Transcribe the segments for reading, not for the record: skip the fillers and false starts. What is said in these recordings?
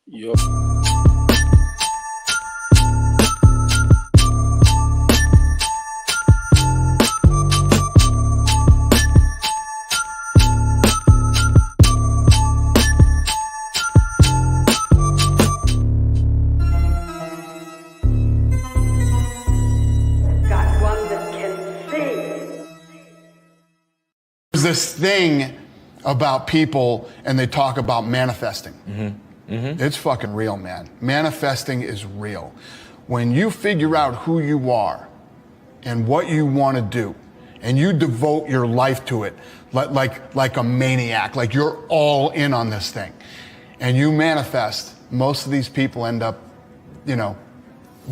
Yo. There's this thing about people and they talk about manifesting. It's fucking real, man. Manifesting is real. When you figure out who you are and what you want to do, and you devote your life to it like a maniac, like you're all in on this thing, and you manifest, most of these people end up,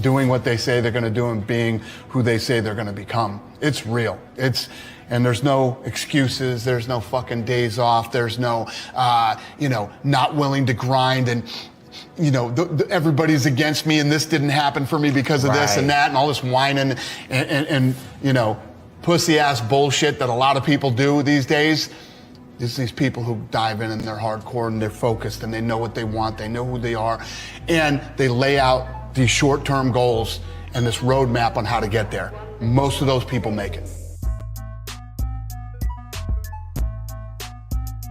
doing what they say they're going to do and being who they say they're going to become. It's real. And there's no excuses. There's no fucking days off. There's no, not willing to grind and, everybody's against me and this didn't happen for me because of this and that and all this whining and pussy ass bullshit that a lot of people do these days. There's these people who dive in and they're hardcore and they're focused and they know what they want. They know who they are. And they lay out these short-term goals and this roadmap on how to get there. Most of those people make it.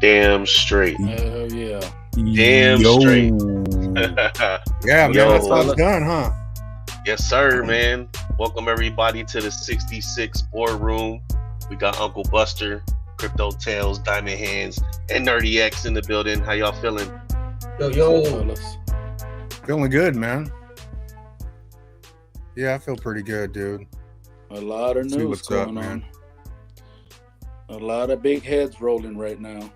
Damn straight. Yeah. Damn straight. Yeah, man, that's how it's done, huh? Yes, sir, man. Welcome everybody to the 66 Boardroom. We got Uncle Buster, Crypto Tails, Diamond Hands, and Nerdy X in the building. How y'all feeling? Yo. Feeling good, man. Yeah, I feel pretty good, dude. A lot of news going on. A lot of big heads rolling right now.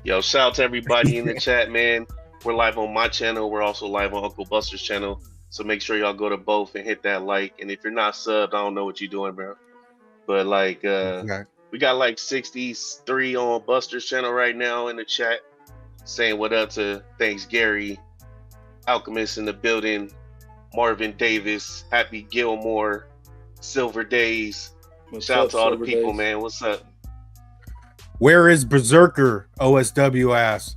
Yo, shout out to everybody in the chat, man. We're live on my channel. We're also live on Uncle Buster's channel. So make sure y'all go to both and hit that like. And if you're not subbed, I don't know what you're doing, bro. But we got like 63 on Buster's channel right now in the chat saying what up to Thanks Gary, Alchemist in the building, Marvin Davis, Happy Gilmore, Silver Days. Shout out to all the people, man. What's up? Where is Berserker OSW ass?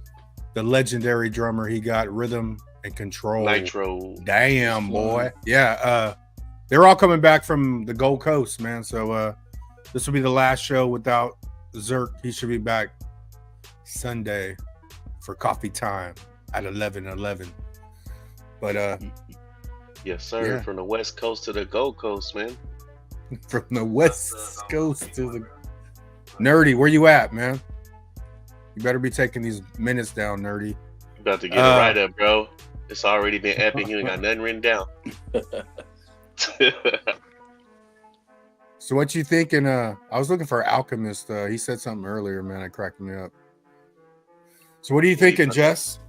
The legendary drummer. He got rhythm and control. Nitro. Damn, boy. Yeah, they're all coming back from the Gold Coast, man. So this will be the last show without Zerk. He should be back Sunday for coffee time at 11:11. But yes, sir. Yeah. From the West Coast to the Gold Coast, man. From the West Coast to the Nerdy, where you at, man? You better be taking these minutes down, Nerdy. You about to get it right up, bro. It's already been epic. You ain't got nothing written down. So what you thinking? I was looking for Alchemist. He said something earlier, man. It cracked me up. So what are you thinking, Jess?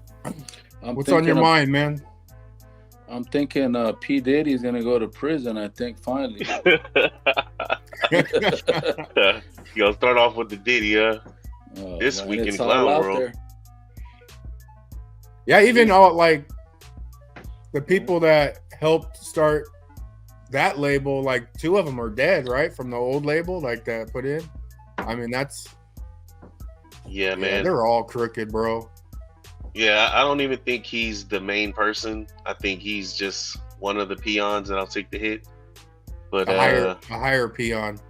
What's on your mind, man? I'm thinking P. Diddy's gonna go to prison, I think, finally. You gonna start off with the Diddy, this week in Clown World. Yeah, even all like the people that helped start that label, like 2 of them are dead, right? From the old label, like that put in. I mean, that's yeah, man. They're all crooked, bro. Yeah, I don't even think he's the main person. I think he's just one of the peons, and I'll take the hit. But a higher peon.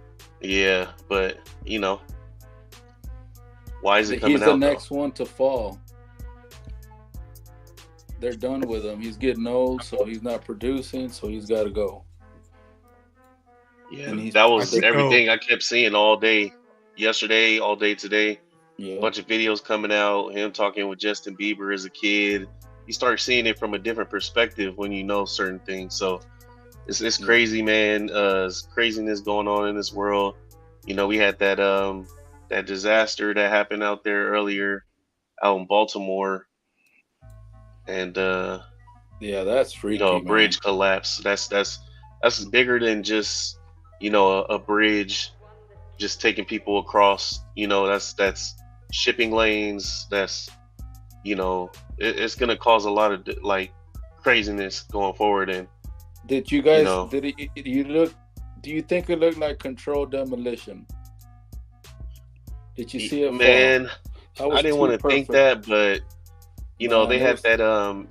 Yeah, but you know, why is it coming He's the out? next one to fall. They're done with him. He's getting old, so he's not producing, so he's got to go. Yeah, that was everything I kept seeing all day yesterday, all day today. Yeah. A bunch of videos coming out, him talking with Justin Bieber as a kid. You start seeing it from a different perspective when you know certain things. So it's crazy, man. It's craziness going on in this world. You know, we had that that disaster that happened out there earlier out in Baltimore, and yeah, that's freaky. You know, a bridge collapse. That's bigger than just, you know, a bridge just taking people across. You know, that's shipping lanes. That's, you know, it's gonna cause a lot of like craziness going forward. And did you guys? You know, do you think it looked like controlled demolition? Did you see it? Man, I didn't want to think that, but you know, they had that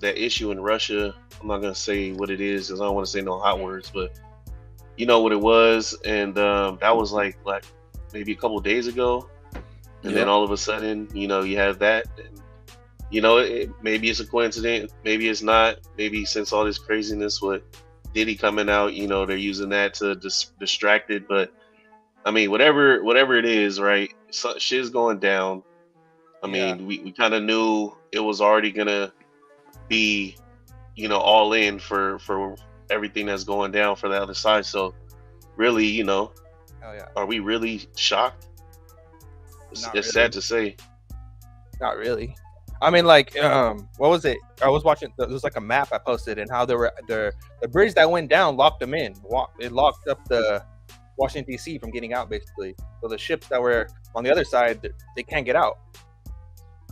that issue in Russia. I'm not gonna say what it is because I don't want to say no hot words, but you know what it was, and that was like maybe a couple of days ago, and then all of a sudden, you know, you have that. And, you know, maybe it's a coincidence, maybe it's not. Maybe since all this craziness with Diddy coming out, you know, they're using that to distract it. But I mean, whatever it is, right? Shit's going down. I mean, we kind of knew it was already gonna be, you know, all in for everything that's going down for the other side. So really, you know, are we really shocked? It's sad to say. Not really. I mean, like, what was it? I was watching. There was like a map I posted, and how there were the bridge that went down locked them in. It locked up the Washington D.C. from getting out, basically. So the ships that were on the other side, they can't get out.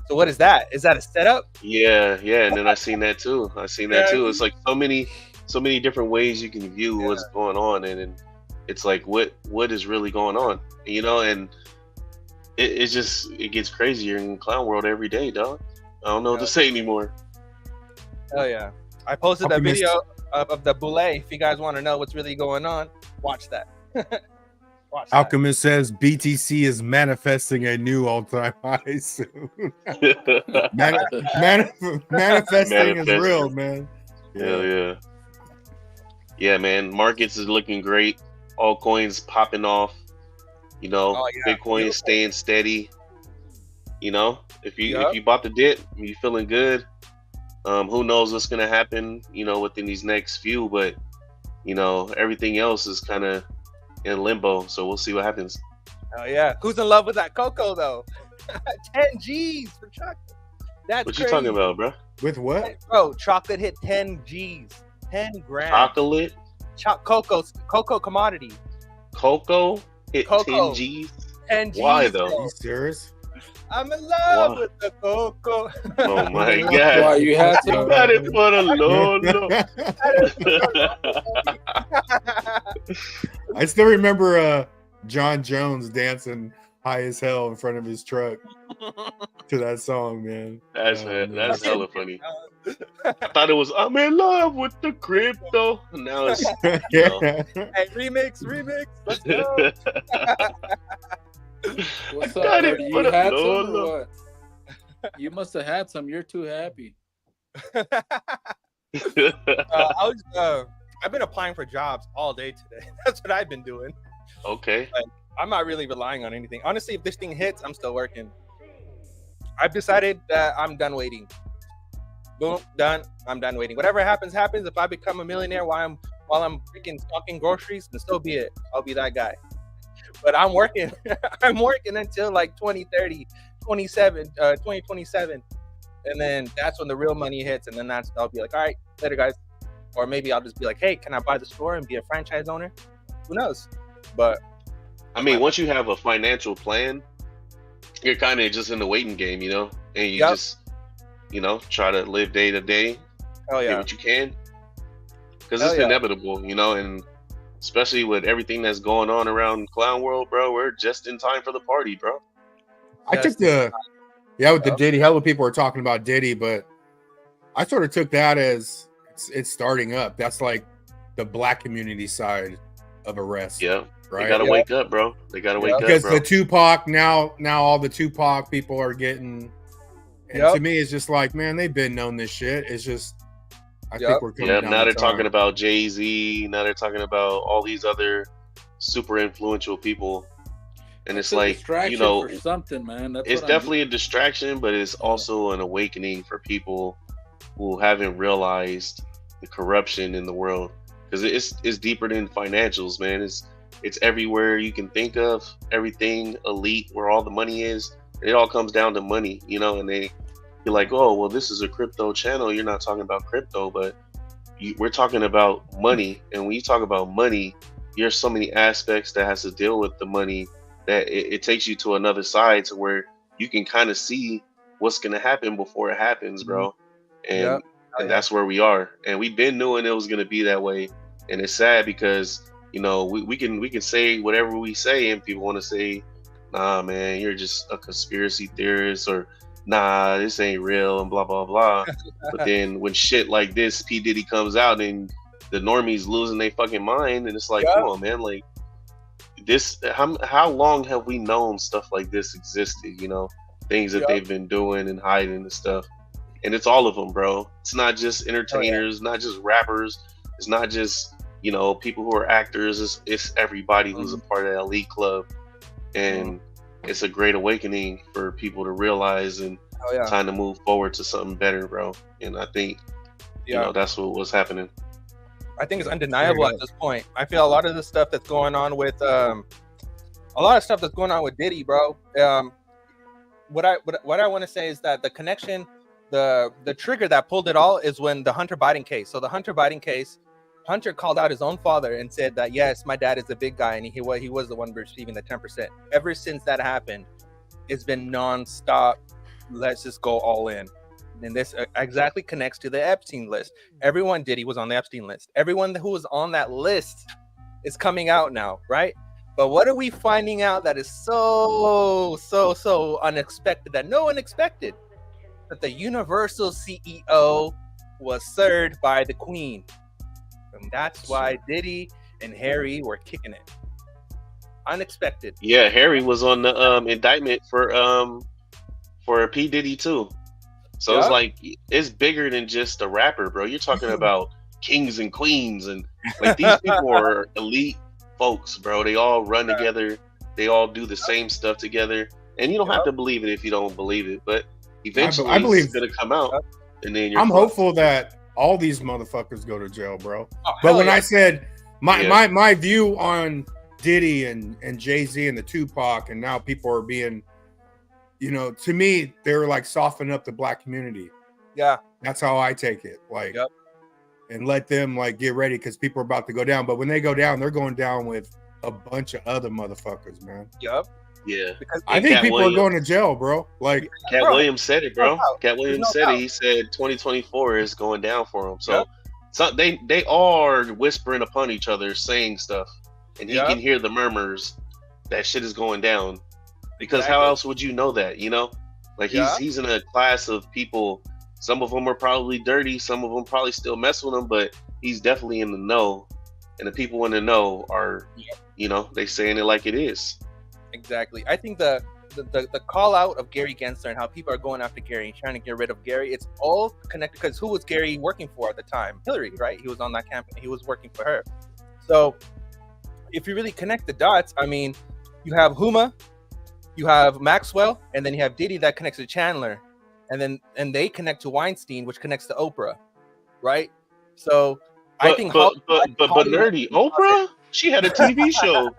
So what is that? Is that a setup? Yeah, and then I seen that too. It's like so many different ways you can view what's going on, and it's like what is really going on, you know? And it gets crazier in clown world every day, dog. I don't know what to say anymore. Oh yeah, I posted that video of the boule. If you guys want to know what's really going on, watch that. Alchemist says BTC is manifesting a new all-time high soon. Manifesting is real, man. Yeah, man. Markets is looking great. All coins popping off. You know, Bitcoin is staying steady. You know, if you bought the dip, you feeling good. Who knows what's gonna happen? You know, within these next few, but you know, everything else is kind of in limbo. So we'll see what happens. Oh yeah, who's in love with that cocoa though? 10 G's for chocolate. That's what crazy. You talking about, bro? With what? Bro, chocolate hit 10 G's, 10 grams. Chocolate? Cocoa commodity. Cocoa hit 10 G's? 10 G's. Why though? Are you serious? I'm in love with the cocoa. Oh my God. Why you had to? Got it for the Lord. I still remember John Jones dancing high as hell in front of his truck to that song, man. That's hella funny. I thought it was I'm in love with the crypto. Now it's Hey, remix. Let's go. What's up? You had some or what? You must have had some. You're too happy. I've been applying for jobs all day today. That's what I've been doing. Okay. Like, I'm not really relying on anything. Honestly, if this thing hits, I'm still working. I've decided that I'm done waiting. Boom, done. I'm done waiting. Whatever happens. If I become a millionaire while I'm freaking stocking groceries, then so be it. I'll be that guy. But I'm working. I'm working until like 2027. And then that's when the real money hits. And then I'll be like, all right, later, guys. Or maybe I'll just be like, hey, can I buy the store and be a franchise owner? Who knows? But I mean, once you have a financial plan, you're kind of just in the waiting game, you know? And you just, you know, try to live day to day. Oh yeah. Do what you can. Because it's inevitable, you know? And especially with everything that's going on around clown world, bro, we're just in time for the party, bro. I took with the Diddy. Hella people are talking about Diddy, but I sort of took that as it's starting up. That's like the black community side of arrest. Yeah, right. They gotta wake up, bro. They gotta wake up, because bro. the Tupac now all the Tupac people are getting. And to me, it's just like, man, they've been known this shit. It's just, I think we're coming down now they're the talking time. about Jay-Z. Now they're talking about all these other super influential people. And it's like, you know, for something, man. It's definitely a distraction, but it's also an awakening for people who haven't realized the corruption in the world. Because it's deeper than financials, man. It's everywhere you can think of, everything elite, where all the money is. It all comes down to money, you know, and they be like, oh, well, this is a crypto channel. You're not talking about crypto, but we're talking about money. And when you talk about money, there's so many aspects that has to deal with the money that it takes you to another side to where you can kind of see what's going to happen before it happens, bro. And that's where we are. And we've been knowing it was going to be that way. And it's sad because, you know, we can say whatever we say and people want to say, nah, man, you're just a conspiracy theorist, or nah, this ain't real, and blah, blah, blah. But then when shit like this, P. Diddy comes out and the normies losing their fucking mind, and it's like, come on, man, like this, how long have we known stuff like this existed, you know, things that they've been doing and hiding and stuff. And it's all of them, bro. It's not just entertainers, not just rappers. It's not just, you know, people who are actors. It's everybody who's a part of that elite club. And it's a great awakening for people to realize and time to move forward to something better, bro. And I think, you know, that's what was happening. I think it's undeniable at this point. I feel a lot of the stuff that's going on with Diddy, bro. What I want to say is that the connection, the trigger that pulled it all is when the Hunter Biden case. So the Hunter Biden case, Hunter called out his own father and said that, yes, my dad is the big guy, and he was the one receiving the 10%. Ever since that happened, it's been nonstop. Let's just go all in. And this exactly connects to the Epstein list. Everyone Diddy was on the Epstein list. Everyone who was on that list is coming out now, right? But what are we finding out that is so unexpected, that no one expected? That the Universal CEO was served by the Queen. And that's why Diddy and Harry were kicking it. Unexpected. Yeah, Harry was on the indictment for P. Diddy too. So it's like, it's bigger than just a rapper, bro. You're talking about kings and queens, and like these people are elite folks, bro. They all run together. They all do the same stuff together. And you don't have to believe it if you don't believe it, but eventually I believe it's gonna come out. And then I'm hopeful that all these motherfuckers go to jail, bro. But when I said my view on Diddy and Jay-Z and the Tupac, and now people are being, you know, to me, they're like softening up the black community. Yeah. That's how I take it. Like, and let them like get ready, because people are about to go down. But when they go down, they're going down with a bunch of other motherfuckers, man. Yeah. Because I think people are going to jail, bro. Like Cat Williams said it, bro. Cat Williams said it. He said 2024 is going down for him. So, they are whispering upon each other, saying stuff, and he can hear the murmurs that shit is going down. Because how else would you know that, you know? Like he's in a class of people. Some of them are probably dirty. Some of them probably still mess with him, but he's definitely in the know. And the people in the know are, you know, they saying it like it is. Exactly. I think the call out of Gary Gensler and how people are going after Gary and trying to get rid of Gary, it's all connected, because who was Gary working for at the time? Hillary, right? He was on that campaign. He was working for her. So if you really connect the dots, I mean, you have Huma, you have Maxwell, and then you have Diddy that connects to Chandler, and they connect to Weinstein, which connects to Oprah, right? So I think, but nerdy, Oprah, she had a TV show.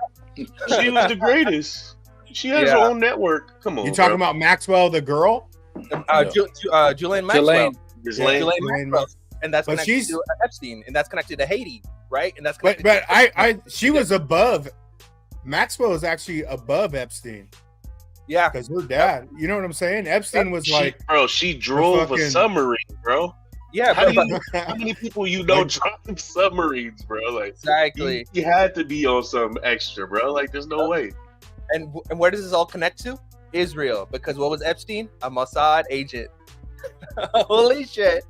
She was the greatest. She has her own network. Come on, you talking about Maxwell, the girl? Ghislaine Maxwell. Ghislaine Maxwell, and that's connected to Epstein, and that's connected to Haiti, right? And that's connected she was above. Maxwell is actually above Epstein. Yeah, because her dad, you know what I'm saying? Epstein was she drove a submarine, bro. Yeah, how many people you know drive submarines, bro? Like, exactly. You had to be on some extra, bro. Like, there's no way. And where does this all connect to? Israel, because what was Epstein? A Mossad agent. Holy shit!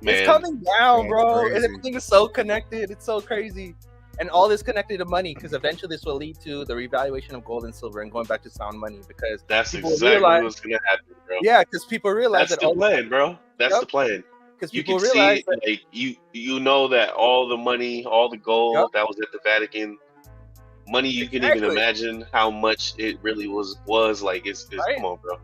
It's coming down, bro. And everything is so connected. It's so crazy. And all this connected to money, because eventually this will lead to the revaluation of gold and silver and going back to sound money, because That's people exactly realize, what's gonna happen, bro. yeah, because people realize That's that the plan, bro. That's Yep. the plan. Because You people can realize see, that, like, you know that all the money, all the gold Yep. that was at the Vatican, money you can Exactly. even imagine how much it really was like. It's Right. Come on, bro.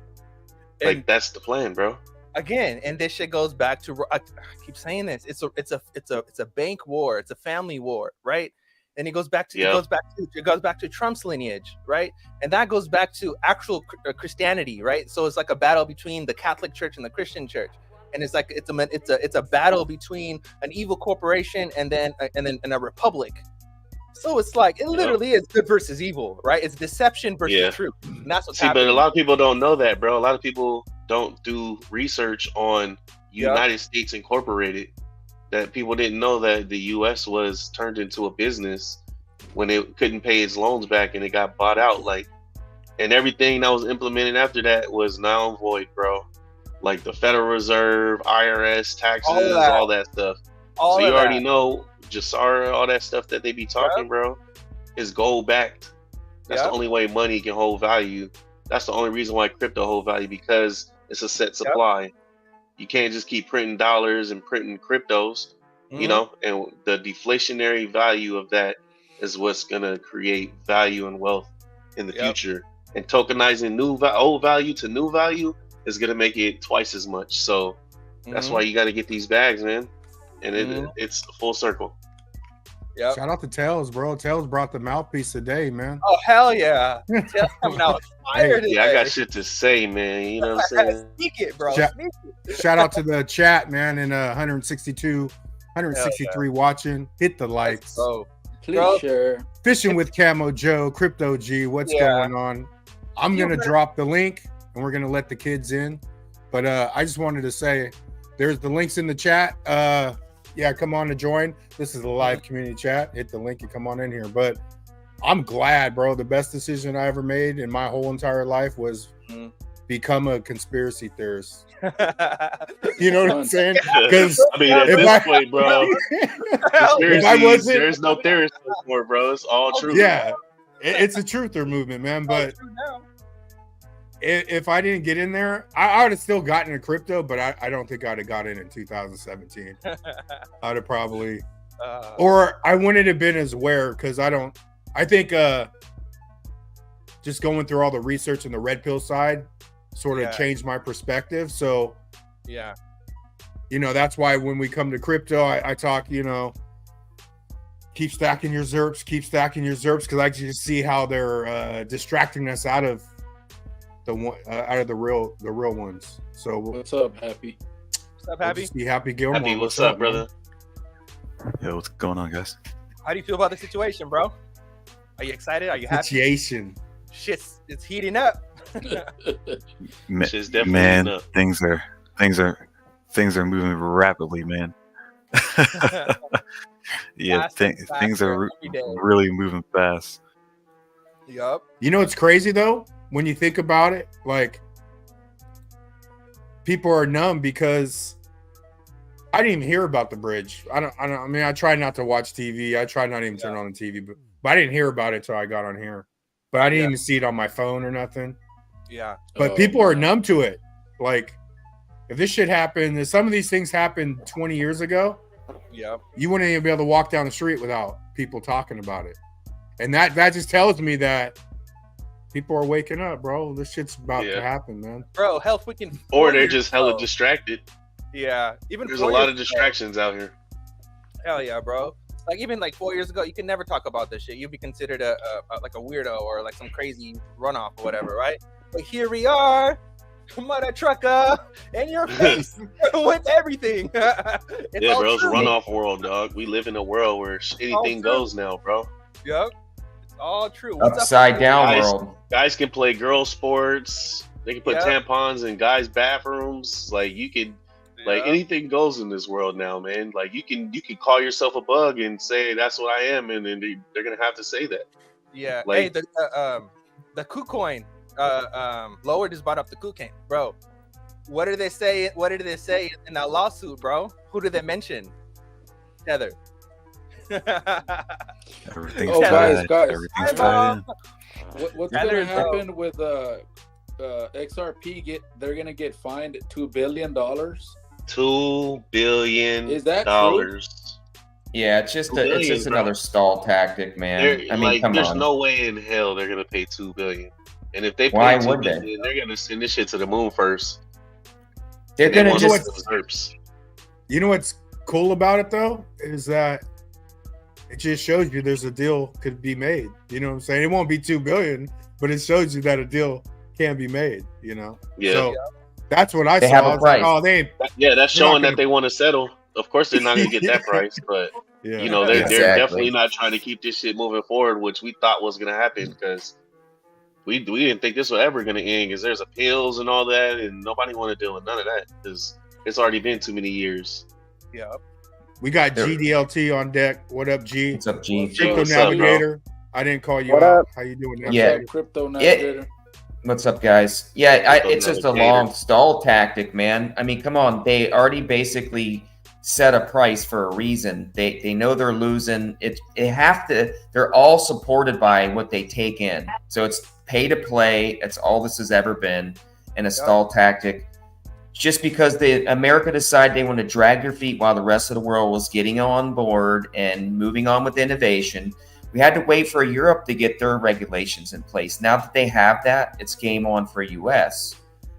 Like, And that's the plan, bro. again, and this shit goes back to, I keep saying this, it's a bank war, it's a family war, right? And it goes back to it goes back to Trump's lineage, right? And that goes back to actual Christianity, right? So it's like a battle between the Catholic Church and the Christian Church, and it's like it's a battle between an evil corporation and then a republic. So it's like it literally is good versus evil, right? It's deception versus truth, and that's what's happening. But a lot of people don't know that, bro. A lot of people don't do research on United States Incorporated. That people didn't know that the U.S. was turned into a business when it couldn't pay its loans back and it got bought out. Like, and everything that was implemented after that was null and void, bro. Like the Federal Reserve, IRS, taxes, all that stuff. So you already know, Jasara, all that stuff that they be talking, bro, is gold backed. That's the only way money can hold value. That's the only reason why crypto hold value, because it's a set supply. You can't just keep printing dollars and printing cryptos, you know, and the deflationary value of that is what's going to create value and wealth in the future. And tokenizing old value to new value is going to make it twice as much. So that's why you got to get these bags, man. And it's a full circle. Shout out to Tails, bro. Tails brought the mouthpiece today, man. Oh, hell yeah. Tails coming out fire today. Yeah, I got shit to say, man. You know what I'm saying? Sneak it, bro. Shout out to the chat, man, and 163 watching. Hit the likes. Please share. Fishing with Camo Joe, Crypto G, what's going on? I'm going to drop the link, and we're going to let the kids in. But I just wanted to say, there's the links in the chat. Yeah, come on to join. This is a live community chat. Hit the link and come on in here. But I'm glad, bro. The best decision I ever made in my whole entire life was become a conspiracy theorist. You know what I'm saying? Because I mean, at this point, bro, there's no theorists anymore, bro. It's all true. Yeah, it's a truther movement, man. But if I didn't get in there, I would have still gotten into crypto, but I don't think I'd have got in 2017. I'd have probably, or I wouldn't have been as aware, because I think just going through all the research on the red pill side sort of changed my perspective. So, you know, that's why when we come to crypto, I talk, you know, keep stacking your ZERPs, because I just see how they're distracting us out of the real ones. So what's up, Happy? What's up, Happy? Be Happy Gilmore. Happy, what's up, brother? Yo, what's going on, guys? How do you feel about the situation, bro? Are you excited? Are you happy? Situation. Shit's it's heating up. Shit's definitely man, heating up. things are moving rapidly, man. Yeah, things are really moving fast. Yup. You know what's crazy though? When you think about it, like, people are numb because I didn't even hear about the bridge. I mean, I try not to watch TV. I try not even turn on the TV, but I didn't hear about it till I got on here. But I didn't even see it on my phone or nothing. Yeah. But people are numb to it. Like, if this shit happened, if some of these things happened 20 years ago, you wouldn't even be able to walk down the street without people talking about it. And that just tells me that people are waking up, bro. This shit's about to happen, man. Bro, hell, freaking. Or they're just hella distracted. Yeah. Even there's a lot of distractions out here. Hell yeah, bro. Like, even like 4 years ago, you could never talk about this shit. You'd be considered like a weirdo or like some crazy runoff or whatever, right? But here we are, mother trucker, in your face with everything. Yeah, bro, it's a runoff world, dog. We live in a world where anything goes now, bro. Yep. It's all true. Upside down world. Guys can play girl sports. They can put tampons in guys' bathrooms. Like, you could, like, anything goes in this world now, man. Like, you can call yourself a bug and say that's what I am, and then they're gonna have to say that. Yeah. Like, hey, the KuCoin, Lower just brought up the KuCoin, bro. What did they say? What did they say in that lawsuit, bro? Who did they mention? Tether. Everything's Oh, tied. guys, Everything's tied in. what's gonna happen with XRP? They're gonna get fined $2 billion. $2 billion. Is that true? Yeah, it's just another stall tactic, man. I mean, come there's on. no way in hell they're gonna pay $2 billion. And if they pay Why $2 would billion, they? they're gonna send this shit to the moon first. They're They gonna want just. usurps. You know what's cool about it though is that it just shows you there's a deal could be made. You know what I'm saying? It won't be $2 billion, but it shows you that a deal can be made. You know? Yeah. So that's what I They saw. have a I was like, price. oh, they. Yeah, that's They're not showing gonna- that they want to settle. Of course, they're not gonna get that price, but Yeah. you know, they're Exactly. definitely not trying to keep this shit moving forward, which we thought was gonna happen because we didn't think this was ever gonna end because there's appeals and all that, and nobody want to deal with none of that because it's already been too many years. Yeah. We got There- GDLT on deck. What up, G? What's up, G? Crypto What's up, bro? Navigator. I didn't call you What out. up? How you doing? Yeah. Crypto Navigator. What's up, guys? Yeah, Crypto it's just a navigator. long stall tactic, man. I mean, come on. They already basically set a price for a reason. They know they're losing. They're all supported by what they take in. So it's pay to play. It's all this has ever been, and a stall tactic. Just because America decided they want to drag their feet while the rest of the world was getting on board and moving on with innovation. We had to wait for Europe to get their regulations in place. Now that they have that, it's game on for US.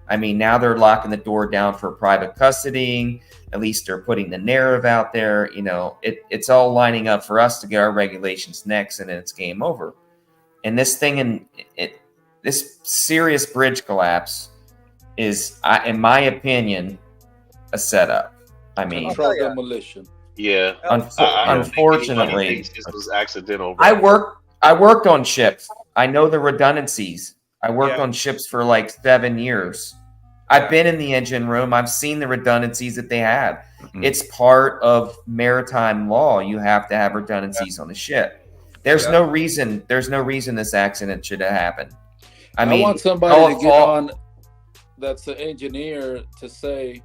I mean, now they're locking the door down for private custodying. At least they're putting the narrative out there. You know, it's all lining up for us to get our regulations next, and then it's game over. And this thing, this serious bridge collapse is, in my opinion, a setup. I mean, Control demolition. Yeah, unfortunately, I think this was accidental. Bro. I worked on ships. I know the redundancies. I worked Yeah. on ships for like 7 years. I've been in the engine room. I've seen the redundancies that they have. Mhm. It's part of maritime law. You have to have redundancies on the ship. There's no reason. There's no reason this accident should have happened. I mean, want somebody to get on that's an engineer to say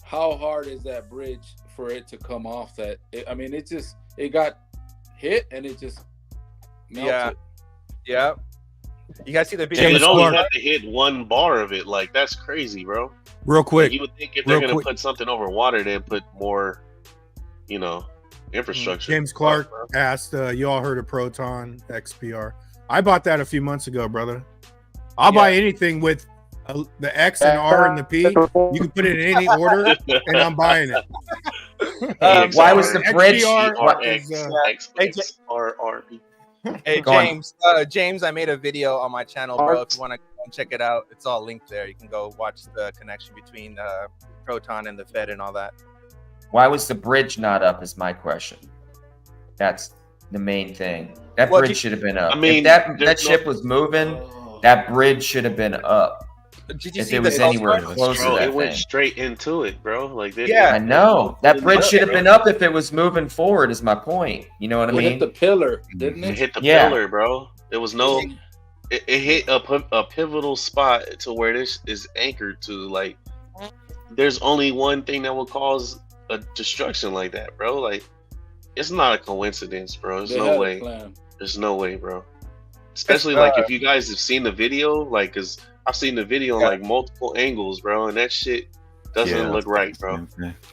how hard is that bridge for it to come off that. It got hit and it just melted. Yeah. You guys see the And video? it only Clark. had to hit one bar of it. Like that's crazy, bro. Real quick. You would think if they're Real gonna quick. put something over water, they'd put more, infrastructure. James Clark asked, you all heard of Proton XPR. I bought that a few months ago, brother. I'll buy anything with the X and R and the P. You can put it in any order, and I'm buying it. why was the bridge? XRP. Hey Go on. James, James, I made a video on my channel, bro. If you want to check it out, it's all linked there. You can go watch the connection between Proton and the Fed and all that. Why was the bridge not up? Is my question. That's the main thing. That Well, bridge should have been up. I mean, if that there's ship was moving, that bridge should have been up. Did you If see it was the anywhere Coast Guard? close to Bro, that it went thing. straight into it, bro. Like they Yeah. I know that bridge should have bro. been up if it was moving forward. Is my point. You know what I It hit mean? the pillar, didn't It it? hit the Yeah. pillar, bro. There was no. It hit a pivotal spot to where this is anchored to. Like, there's only one thing that will cause a destruction like that, bro. Like, it's not a coincidence, bro. There's They no had a way. plan. There's no way, bro. Especially like if you guys have seen the video, like, cause I've seen the video on like multiple angles, bro, and that shit doesn't look right, bro.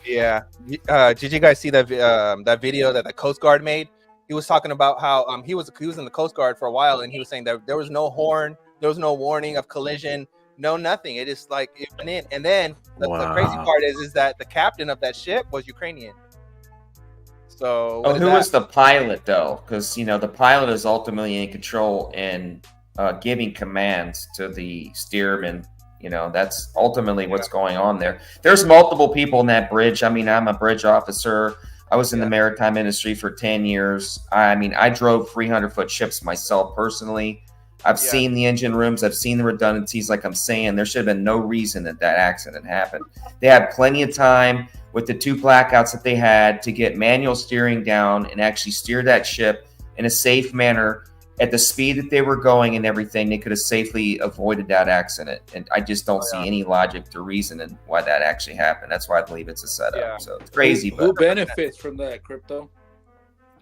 Yeah. Did you guys see that that video that the Coast Guard made? He was talking about how he was in the Coast Guard for a while, and he was saying that there was no horn, there was no warning of collision, no nothing. It just like it went in, and then the crazy part is that the captain of that ship was Ukrainian. So who was the pilot though? Because the pilot is ultimately in control and giving commands to the steerman. That's ultimately what's going on there. There's multiple people in that bridge. I mean, I'm a bridge officer. I was in the maritime industry for 10 years. I mean, I drove 300-foot ships myself personally. I've seen the engine rooms. I've seen the redundancies. Like I'm saying, there should have been no reason that accident happened. They had plenty of time with the 2 blackouts that they had to get manual steering down and actually steer that ship in a safe manner at the speed that they were going and everything. They could have safely avoided that accident. And I just don't see any logic to reason in why that actually happened. That's why I believe it's a setup. So it's crazy. Who benefits from that, crypto?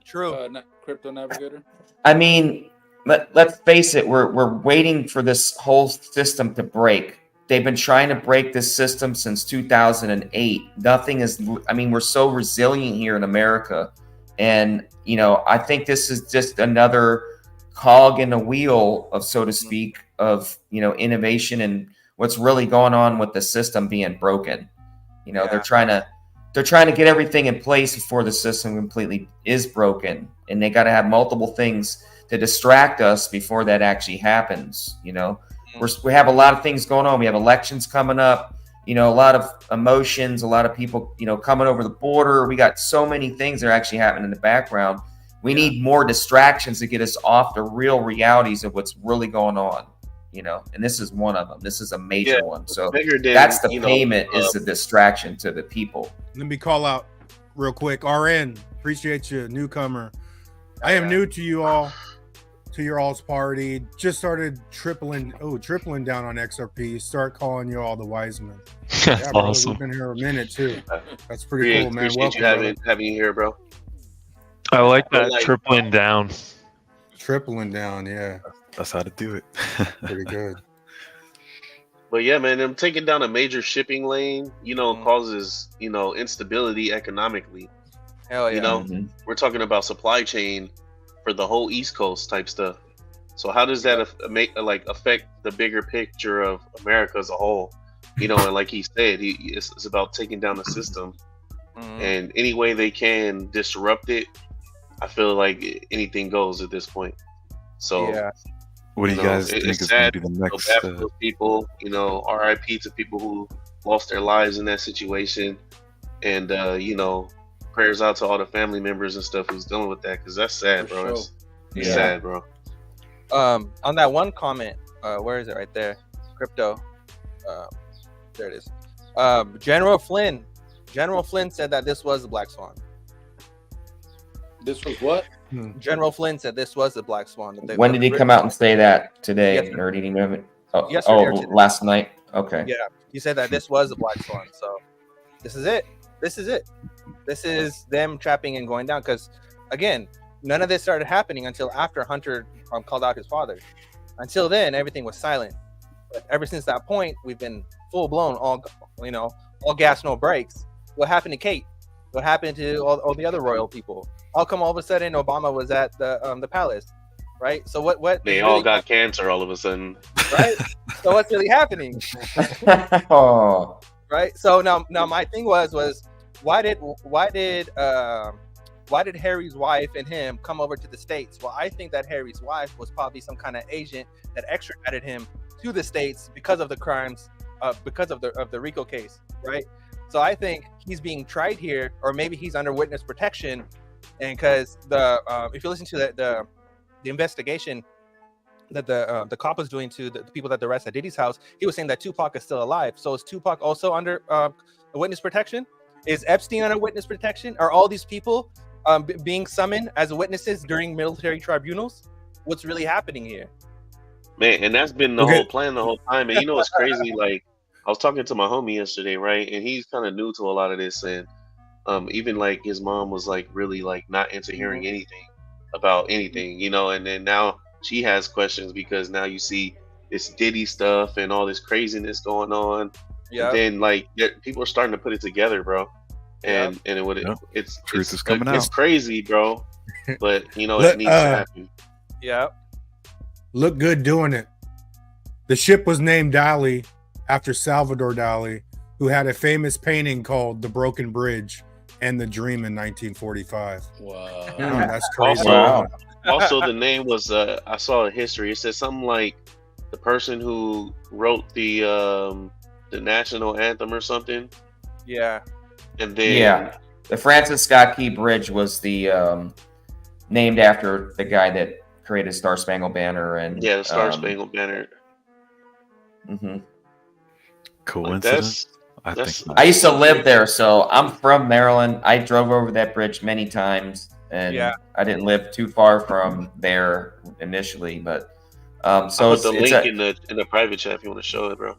True. Crypto Navigator. I mean, let's face it, we're waiting for this whole system to break. They've been trying to break this system since 2008. Nothing is, I mean, we're so resilient here in America. And, you know, I think this is just another cog in the wheel of, so to speak, of, you know, innovation and what's really going on with the system being broken. You know, they're trying to get everything in place before the system completely is broken. And they got to have multiple things to distract us before that actually happens. You know, we have a lot of things going on. We have elections coming up, you know, a lot of emotions, a lot of people, you know, coming over the border. We got so many things that are actually happening in the background. We need more distractions to get us off the real realities of what's really going on, you know, and this is one of them. This is a major one. So that's the payment, is the distraction to the people. Let me call out real quick. RN, appreciate you, newcomer. I am new to you all, to your all's party. Just started tripling down on XRP. Start calling you all the wise men. That's awesome. We've been here a minute too. That's pretty cool, man. Appreciate you having you here, bro. I like that, tripling down. Tripling down, yeah. That's how to do it. Pretty good. But yeah, man, them taking down a major shipping lane, you know, causes, you know, instability economically. Hell yeah. You know, we're talking about supply chain for the whole East Coast type stuff. So how does that affect the bigger picture of America as a whole? You know, and like he said, it's about taking down the system, and any way they can disrupt it. I feel like anything goes at this point. So, what do you guys think is going to be the next? Bad for those people, you know, RIP to people who lost their lives in that situation, and you know, prayers out to all the family members and stuff who's dealing with that, because that's sad, bro. It's sad, bro. On that one comment, where is it? Right there, crypto. There it is. General Flynn said that this was the Black Swan. This was what? General Flynn said this was the Black Swan. When did he come out and say that today? Or did he move it? Last night. Okay. Yeah, he said that this was the Black Swan. So this is it. This is them trapping and going down. Because again, none of this started happening until after Hunter called out his father. Until then, everything was silent. But ever since that point, we've been full blown, all gas, no brakes. What happened to Kate? What happened to all the other royal people? How come all of a sudden Obama was at the palace, right? So what? They all got cancer all of a sudden, right? So what's really happening? Right. So now my thing was why did Harry's wife and him come over to the States? Well, I think that Harry's wife was probably some kind of agent that extradited him to the States because of the crimes, because of the RICO case, right? So I think he's being tried here, or maybe he's under witness protection. And because if you listen to the investigation that the cop was doing to the people that they arrested at Diddy's house, he was saying that Tupac is still alive. So is Tupac also under witness protection? Is Epstein under witness protection? Are all these people being summoned as witnesses during military tribunals? What's really happening here? Man, and that's been the whole plan the whole time. And you know what's crazy? Like, I was talking to my homie yesterday, right? And he's kind of new to a lot of this, and even like his mom was like really like not into hearing anything about anything, you know. And then now she has questions because now you see this Diddy stuff and all this craziness going on. Yeah. And then like people are starting to put it together, bro. And it's truth is coming out. It's crazy, bro. But you know, it needs to happen. Yeah. Look good doing it. The ship was named Dali after Salvador Dali, who had a famous painting called The Broken Bridge and The Dream in 1945. Wow. That's crazy. Also, the name was, I saw a history. It said something like the person who wrote the national anthem or something. Yeah. And then... the Francis Scott Key Bridge was the named after the guy that created Star Spangled Banner. And the Star Spangled Banner. Mm-hmm. Coincidence? I used to live there, so I'm from Maryland. I drove over that bridge many times, and I didn't live too far from there initially. But so it's the link in the private chat if you want to show it, bro.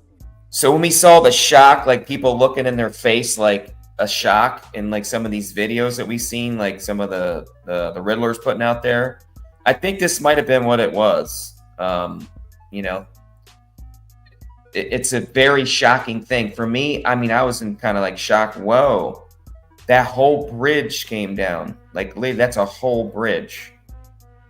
So when we saw the shock, like people looking in their face, like a shock in like some of these videos that we've seen, like some of the Riddlers putting out there. I think this might have been what it was. You know, it's a very shocking thing for me. I mean, I was in kind of like shock. Whoa, that whole bridge came down. Like, that's a whole bridge.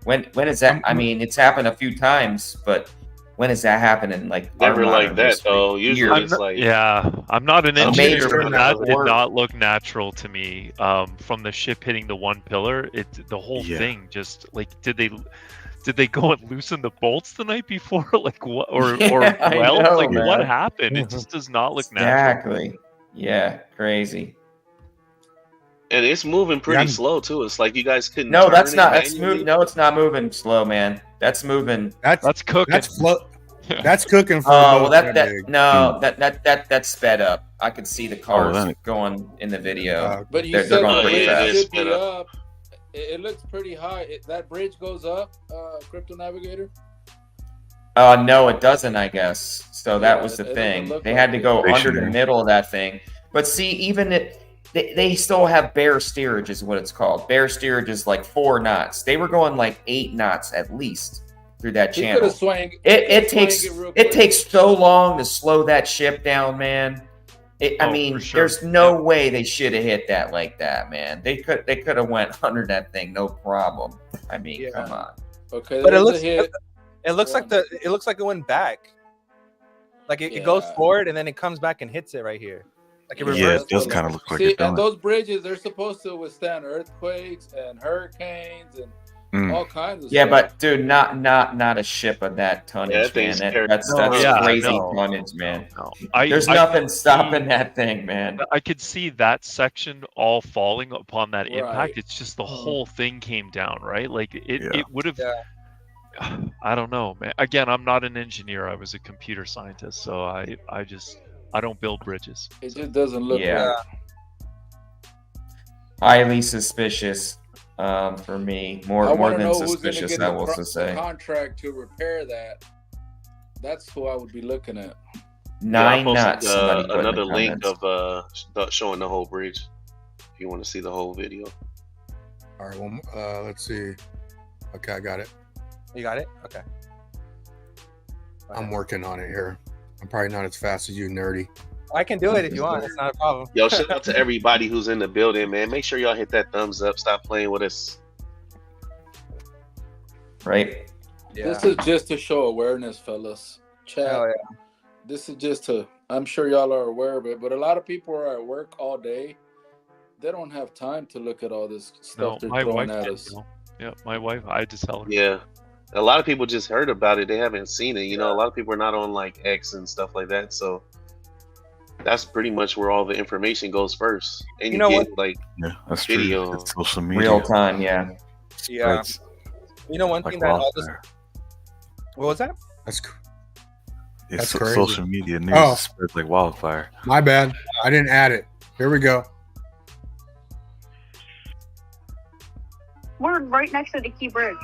When is that? I mean, it's happened a few times, but when is that happening? Like, never like that history? though. Usually it's like, yeah, I'm not an engineer, major but that did work. not look natural to me. From the ship hitting the one pillar, the whole thing just like, did they go and loosen the bolts the night before? Like what? Or weld? know, Like man. what happened? It just does not look natural. Exactly. Yeah, crazy. and it's moving pretty slow too. It's like you guys couldn't. No, turn that's it not. That's manually. no, it's not moving slow, man. That's moving. That's cooking. That's cooking for. Oh, well, that's sped up. I could see the cars going in the video. But you They're said going the pretty bridge fast. should be up. It looks pretty high. That bridge goes up, Crypto Navigator? No, it doesn't, I guess. So that Yeah, was the it thing. doesn't look They had to go They under the shouldn't. middle of that thing. But see, even they still have bare steerage is what it's called. Bare steerage is like 4 knots. They were going like 8 knots at least through that He channel. could've swang- It swang takes it real it quick. takes so long to slow that ship down, man. I mean, for sure. there's no way they should have hit that like that, man. They could have went under that thing, no problem. I mean, come on. Okay, But it there's a looks hit. it looks like it went back. Like it goes Yeah. forward and then it comes back and hits it right here. Like it Yeah, reversed. it does kind of look like See, it, and don't it? those bridges, they're supposed to withstand earthquakes and hurricanes and all kinds of Yeah, stuff. but dude, not a ship of that tonnage, Yeah, that man. thing's That's yeah, crazy no. tonnage, man. No. There's nothing stopping that thing, man. I could see that section all falling upon that Right. impact. It's just the whole thing came down, right? Like it would have. Yeah. I don't know, man. Again, I'm not an engineer. I was a computer scientist, so I don't build bridges. It just doesn't look Yeah. right. Highly suspicious for me. I More want to than know who's going to suspicious, get I will the say. contract to repair that. That's who I would be looking at. 9 I knots. posted, Somebody put in the another link comments. of showing the whole bridge. If you want to see the whole video. All right, well, let's see. Okay, I got it. You got it? Okay. I'm working on it here. I'm probably not as fast as you, nerdy. I can do it if you want. It's not a problem. Yo, shout out to everybody who's in the building, man. Make sure y'all hit that thumbs up. Stop playing with us. Right? Yeah. This is just to show awareness, fellas. Chat. Hell yeah. This is just to, I'm sure y'all are aware of it, but a lot of people are at work all day. They don't have time to look at all this No, stuff they're my throwing wife at did. us. Yeah, my wife. I had to tell her. Yeah. A lot of people just heard about it. They haven't seen it. You know, a lot of people are not on like X and stuff like that. So that's pretty much where all the information goes first. And you know get what? like Yeah, that's video. true. It's social media. Real time, yeah. Yeah. It's You know one like thing that all this. wildfire. What was that? That's It's That's crazy. social media news Oh. spreads like wildfire. my bad. I didn't add it. Here we go. We're right next to the key bridge.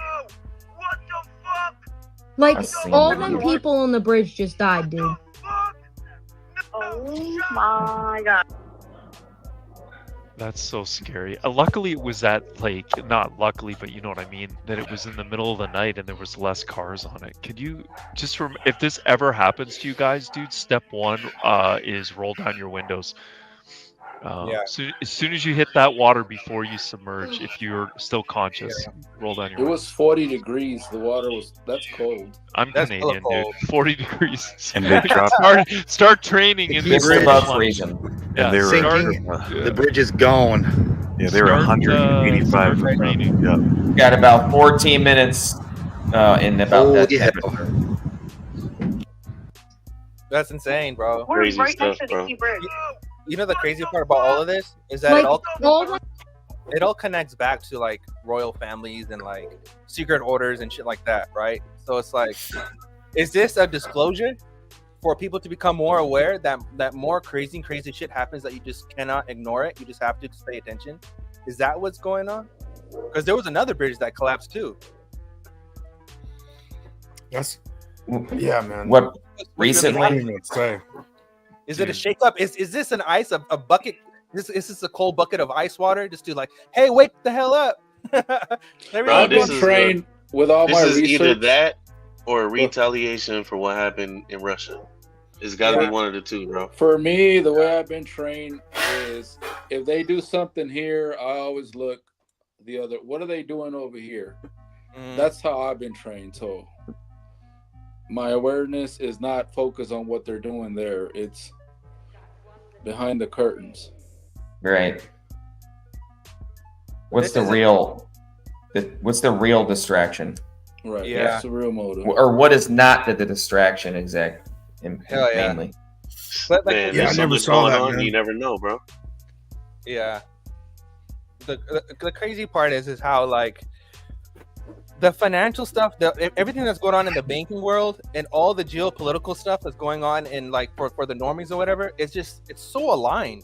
Like, I've seen all that them before. people on the bridge just died, dude. Oh my god. That's so scary. Luckily, it was at like not luckily, but you know what I mean. That it was in the middle of the night and there was less cars on it. Could you just if this ever happens to you guys, dude? Step one is roll down your windows. Yeah. So as soon as you hit that water before you submerge, if you're still conscious, roll down your It windows. was 40 degrees. The water was, that's cold. I'm That's hella Canadian, cold. dude. 40 degrees. And they dropped. Start training in It's this above one. freezing. Yeah, And they were. start- The bridge is gone. Yeah, they were start, 185. start from training. yeah. Got about 14 minutes in about Oh, that yeah. temperature. That's insane, bro. We're Crazy right next stuff, to the bro. key bridge. You know the crazy part about all of this is that Like, it all connects back to like royal families and like secret orders and shit like that, right? So it's like, is this a disclosure for people to become more aware that more crazy shit happens, that you just cannot ignore it? You just have to pay attention. Is that what's going on? Because there was another bridge that collapsed too. That's yeah, man. What I recently? don't even know what to say. Is it a shakeup? Is this an ice, a bucket This is a cold bucket of ice water just to like, hey, wake the hell up. I've been trained with all my This is either research. that or a retaliation for what happened in Russia. It's got to be one of the two, bro. For me, the way I've been trained is if they do something here, I always look the other. What are they doing over here? That's how I've been trained. So my awareness is not focused on what they're doing there. It's behind the curtains. Right. What's the real distraction? Right. Yeah. That's the real motive. Or what is not the distraction exactly? Mainly. But like, Man, I never saw that. Man. You never know, bro. Yeah. The crazy part is how like the financial stuff, everything that's going on in the banking world, and all the geopolitical stuff that's going on in like for the normies or whatever, it's so aligned.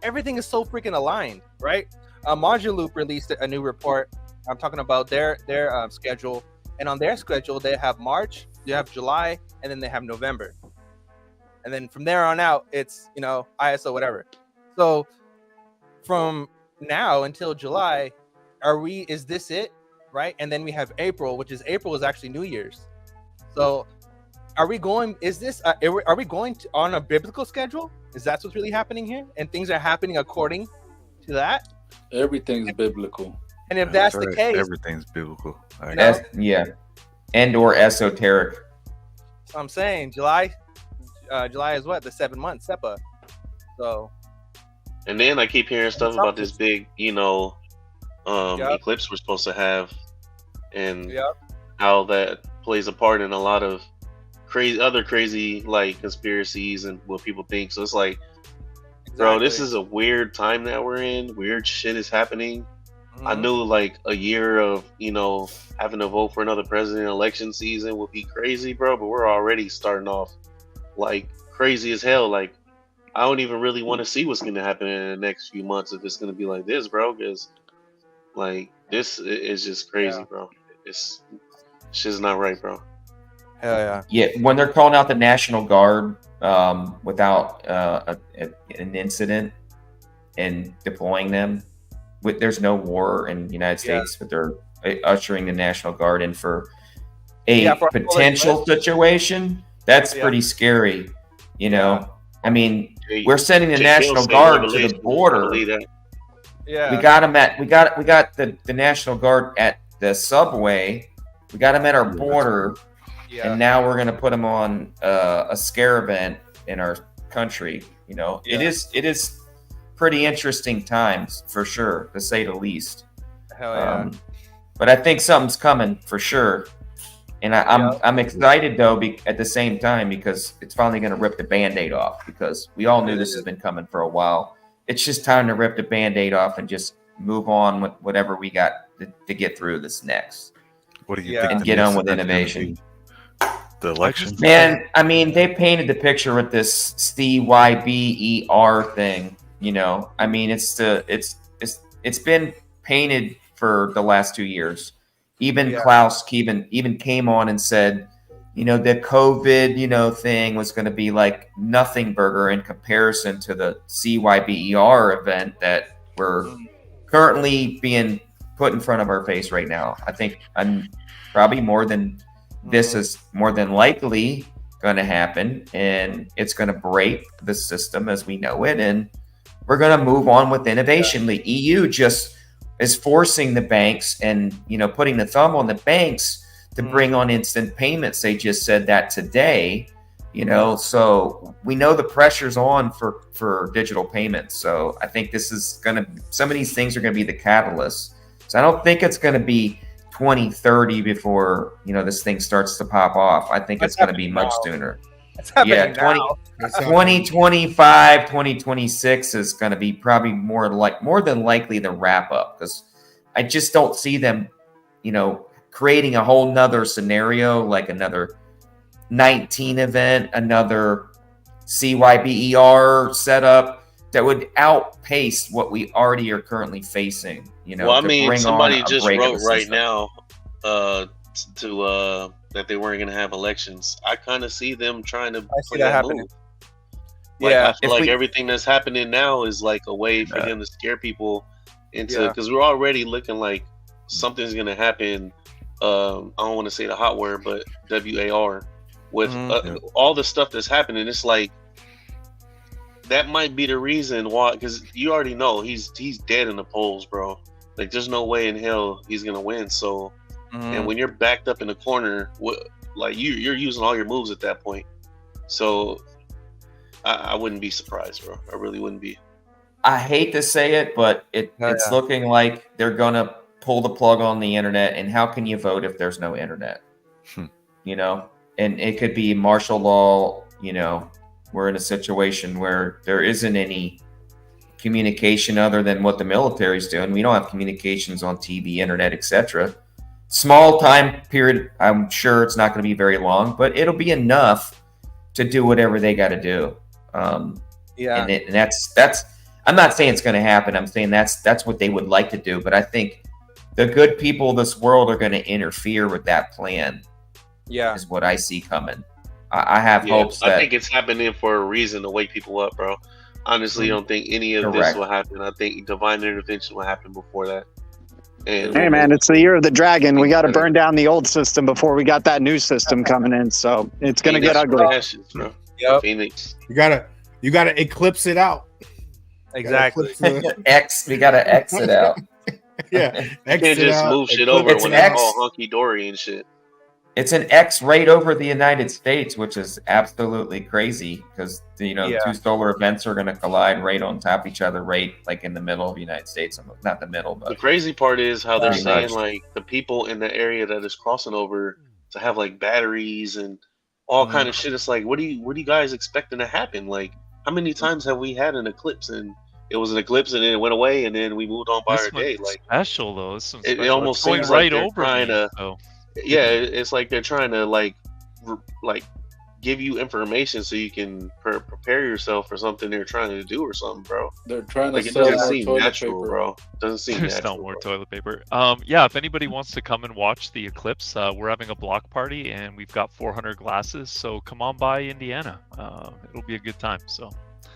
Everything is so freaking aligned, right? Moduloop released a new report. I'm talking about their schedule, and on their schedule they have March, they have July, and then they have November, and then from there on out it's ISO whatever. So from now until July, is this it? Right? And then we have April, which is actually New Year's. So are we going on a biblical schedule? Is that what's really happening here? And things are happening according to that? Everything's biblical. And if that's the case, everything's biblical. Yeah. And or esoteric. So I'm saying July is what? The 7 months, SEPA. So and then I keep hearing stuff about this big, eclipse we're supposed to have, and how that plays a part in a lot of crazy like conspiracies and what people think. So it's like, bro, this is a weird time that we're in. Weird shit is happening. I knew like a year of having to vote for another president election season would be crazy, bro, but we're already starting off like crazy as hell. Like I don't even really want to see what's going to happen in the next few months if it's going to be like this, bro, because like this is just crazy, bro. It's shit's not right, bro. Hell yeah. Yeah, when they're calling out the National Guard without an incident and deploying them, there's no war in the United States, but they're ushering the National Guard in for a potential situation. That's pretty scary, I mean, we're sending the National Guard to the border. Yeah, we got them we got the National Guard at the subway. We got them at our border, and now we're gonna put them on a scare event in our country. It is pretty interesting times for sure, to say the least. Hell yeah! But I think something's coming for sure, and I'm excited though at the same time because it's finally gonna rip the Band-Aid off, because we all knew this has been coming for a while. It's just time to rip the Band-Aid off and just move on with whatever we got to get through this next. What do you think? And get on with innovation. The election? Man, I mean, they painted the picture with this CYBER thing. I mean, it's been painted for the last 2 years. Even Klaus even came on and said, the COVID, thing was going to be like nothing burger in comparison to the CYBER event that we're currently being put in front of our face right now. I think probably this is more than likely going to happen, and it's going to break the system as we know it, and we're going to move on with innovation. The EU just is forcing the banks and putting the thumb on the banks to bring on instant payments. They just said that today, so we know the pressure's on for digital payments. So I think some of these things are going to be the catalyst. So I don't think it's going to be 2030 before, this thing starts to pop off. I think it's going to be much sooner. Yeah, 2025, 2026 is going to be probably more than likely the wrap up, because I just don't see them, creating a whole nother scenario, like another 19 event, another CYBER setup that would outpace what we already are currently facing. Well, I mean, somebody just wrote right now that they weren't going to have elections. I kind of see them trying to. I see that happening. Like, Yeah. I feel like everything that's happening now is like a way for him to scare people into, because we're already looking like something's gonna happen. I don't want to say the hot word, but WAR with all the stuff that's happening. It's like that might be the reason why, because you already know he's dead in the polls, bro. Like, there's no way in hell he's gonna win. So, and when you're backed up in the corner, like you're using all your moves at that point. So I wouldn't be surprised, bro. I really wouldn't be. I hate to say it, but it's looking like they're gonna pull the plug on the internet. And how can you vote if there's no internet? You know, and it could be martial law. You know, we're in a situation where there isn't any communication other than what the military's doing. We don't have communications on TV, internet, etc. Small time period. I'm sure it's not going to be very long, but it'll be enough to do whatever they got to do. And that's. I'm not saying it's going to happen. I'm saying that's what they would like to do. But I think the good people of this world are going to interfere with that plan. Yeah, is what I see coming. I have hopes that I think it's happening for a reason to wake people up, bro. Honestly, I don't think any of this will happen. I think divine intervention will happen before that. And hey, man, it's the year of the dragon. We got to burn down the old system before we got that new system coming in. So it's going to get ugly. Ashes, bro. Yep. Phoenix. You gotta eclipse it out. Exactly. We gotta exit out. Yeah, you can't just move shit over when it's all hunky dory and shit. It's an X right over the United States, which is absolutely crazy because two solar events are going to collide right on top of each other, right like in the middle of the United States. Not the middle, but the crazy part is how they're saying like the people in the area that is crossing over to have like batteries and all kind of shit. It's like, what are you guys expecting to happen? Like, how many times have we had an eclipse and it was an eclipse and then it went away and then we moved on by our day? Like, special though. It almost seems right like over trying me, to. Yeah, it's like they're trying to like give you information so you can prepare yourself for something they're trying to do or something, bro. They're trying to it sell doesn't more seem toilet natural, paper. bro. Doesn't seem There's natural. no more toilet paper. Yeah, if anybody wants to come and watch the eclipse, we're having a block party and we've got 400 glasses. So come on by Indiana. It'll be a good time. So.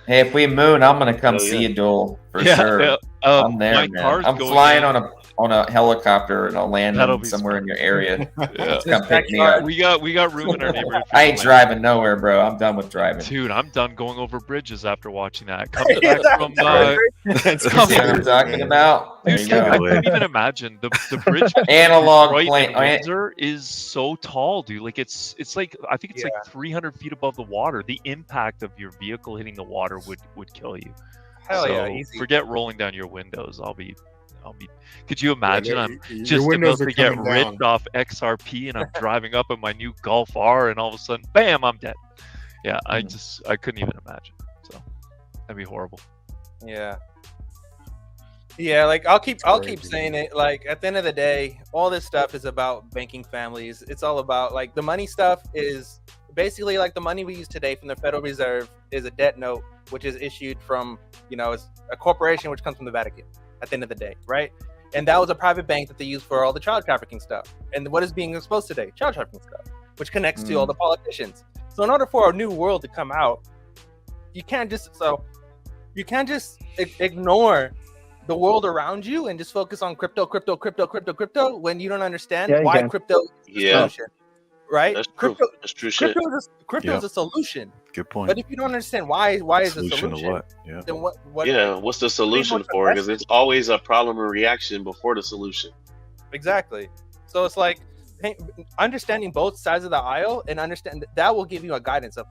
Hey, if we moon, I'm gonna come see you, Joel, for sure. I'm there, man. I'm flying on a helicopter and I'll land somewhere in your area. Come pick me up. We got room in our neighborhood. I ain't driving nowhere, bro. I'm done with driving. Dude, I'm done going over bridges after watching that. Coming back from that's what I'm talking about. Dude, I couldn't even imagine the bridge. Analog plane. Windsor is so tall, dude. Like it's like I think it's like 300 feet above the water. The impact of your vehicle hitting the water would kill you. Hell yeah, easy. Forget rolling down your windows. I'll be. Could you imagine? I'm just about to get ripped off XRP, and I'm driving up in my new Golf R, and all of a sudden, bam! I'm dead. Yeah, I couldn't even imagine. So that'd be horrible. Yeah. Yeah, like I'll keep saying it. Like at the end of the day, all this stuff is about banking families. It's all about like the money stuff is basically like the money we use today from the Federal Reserve is a debt note, which is issued from it's a corporation which comes from the Vatican. At the end of the day, right? And that was a private bank that they used for all the child trafficking stuff. And what is being exposed today? Child trafficking stuff, which connects to all the politicians. So in order for a new world to come out, you can't just ignore the world around you and just focus on crypto when you don't understand why crypto is a solution. Right? That's crypto, true. That's true shit. Crypto is a solution. Good point. But if you don't understand why is the solution? To what? Yeah. Then what? Yeah. What's the solution for? Because it's always a problem and reaction before the solution. Exactly. So it's like understanding both sides of the aisle and understand that will give you a guidance of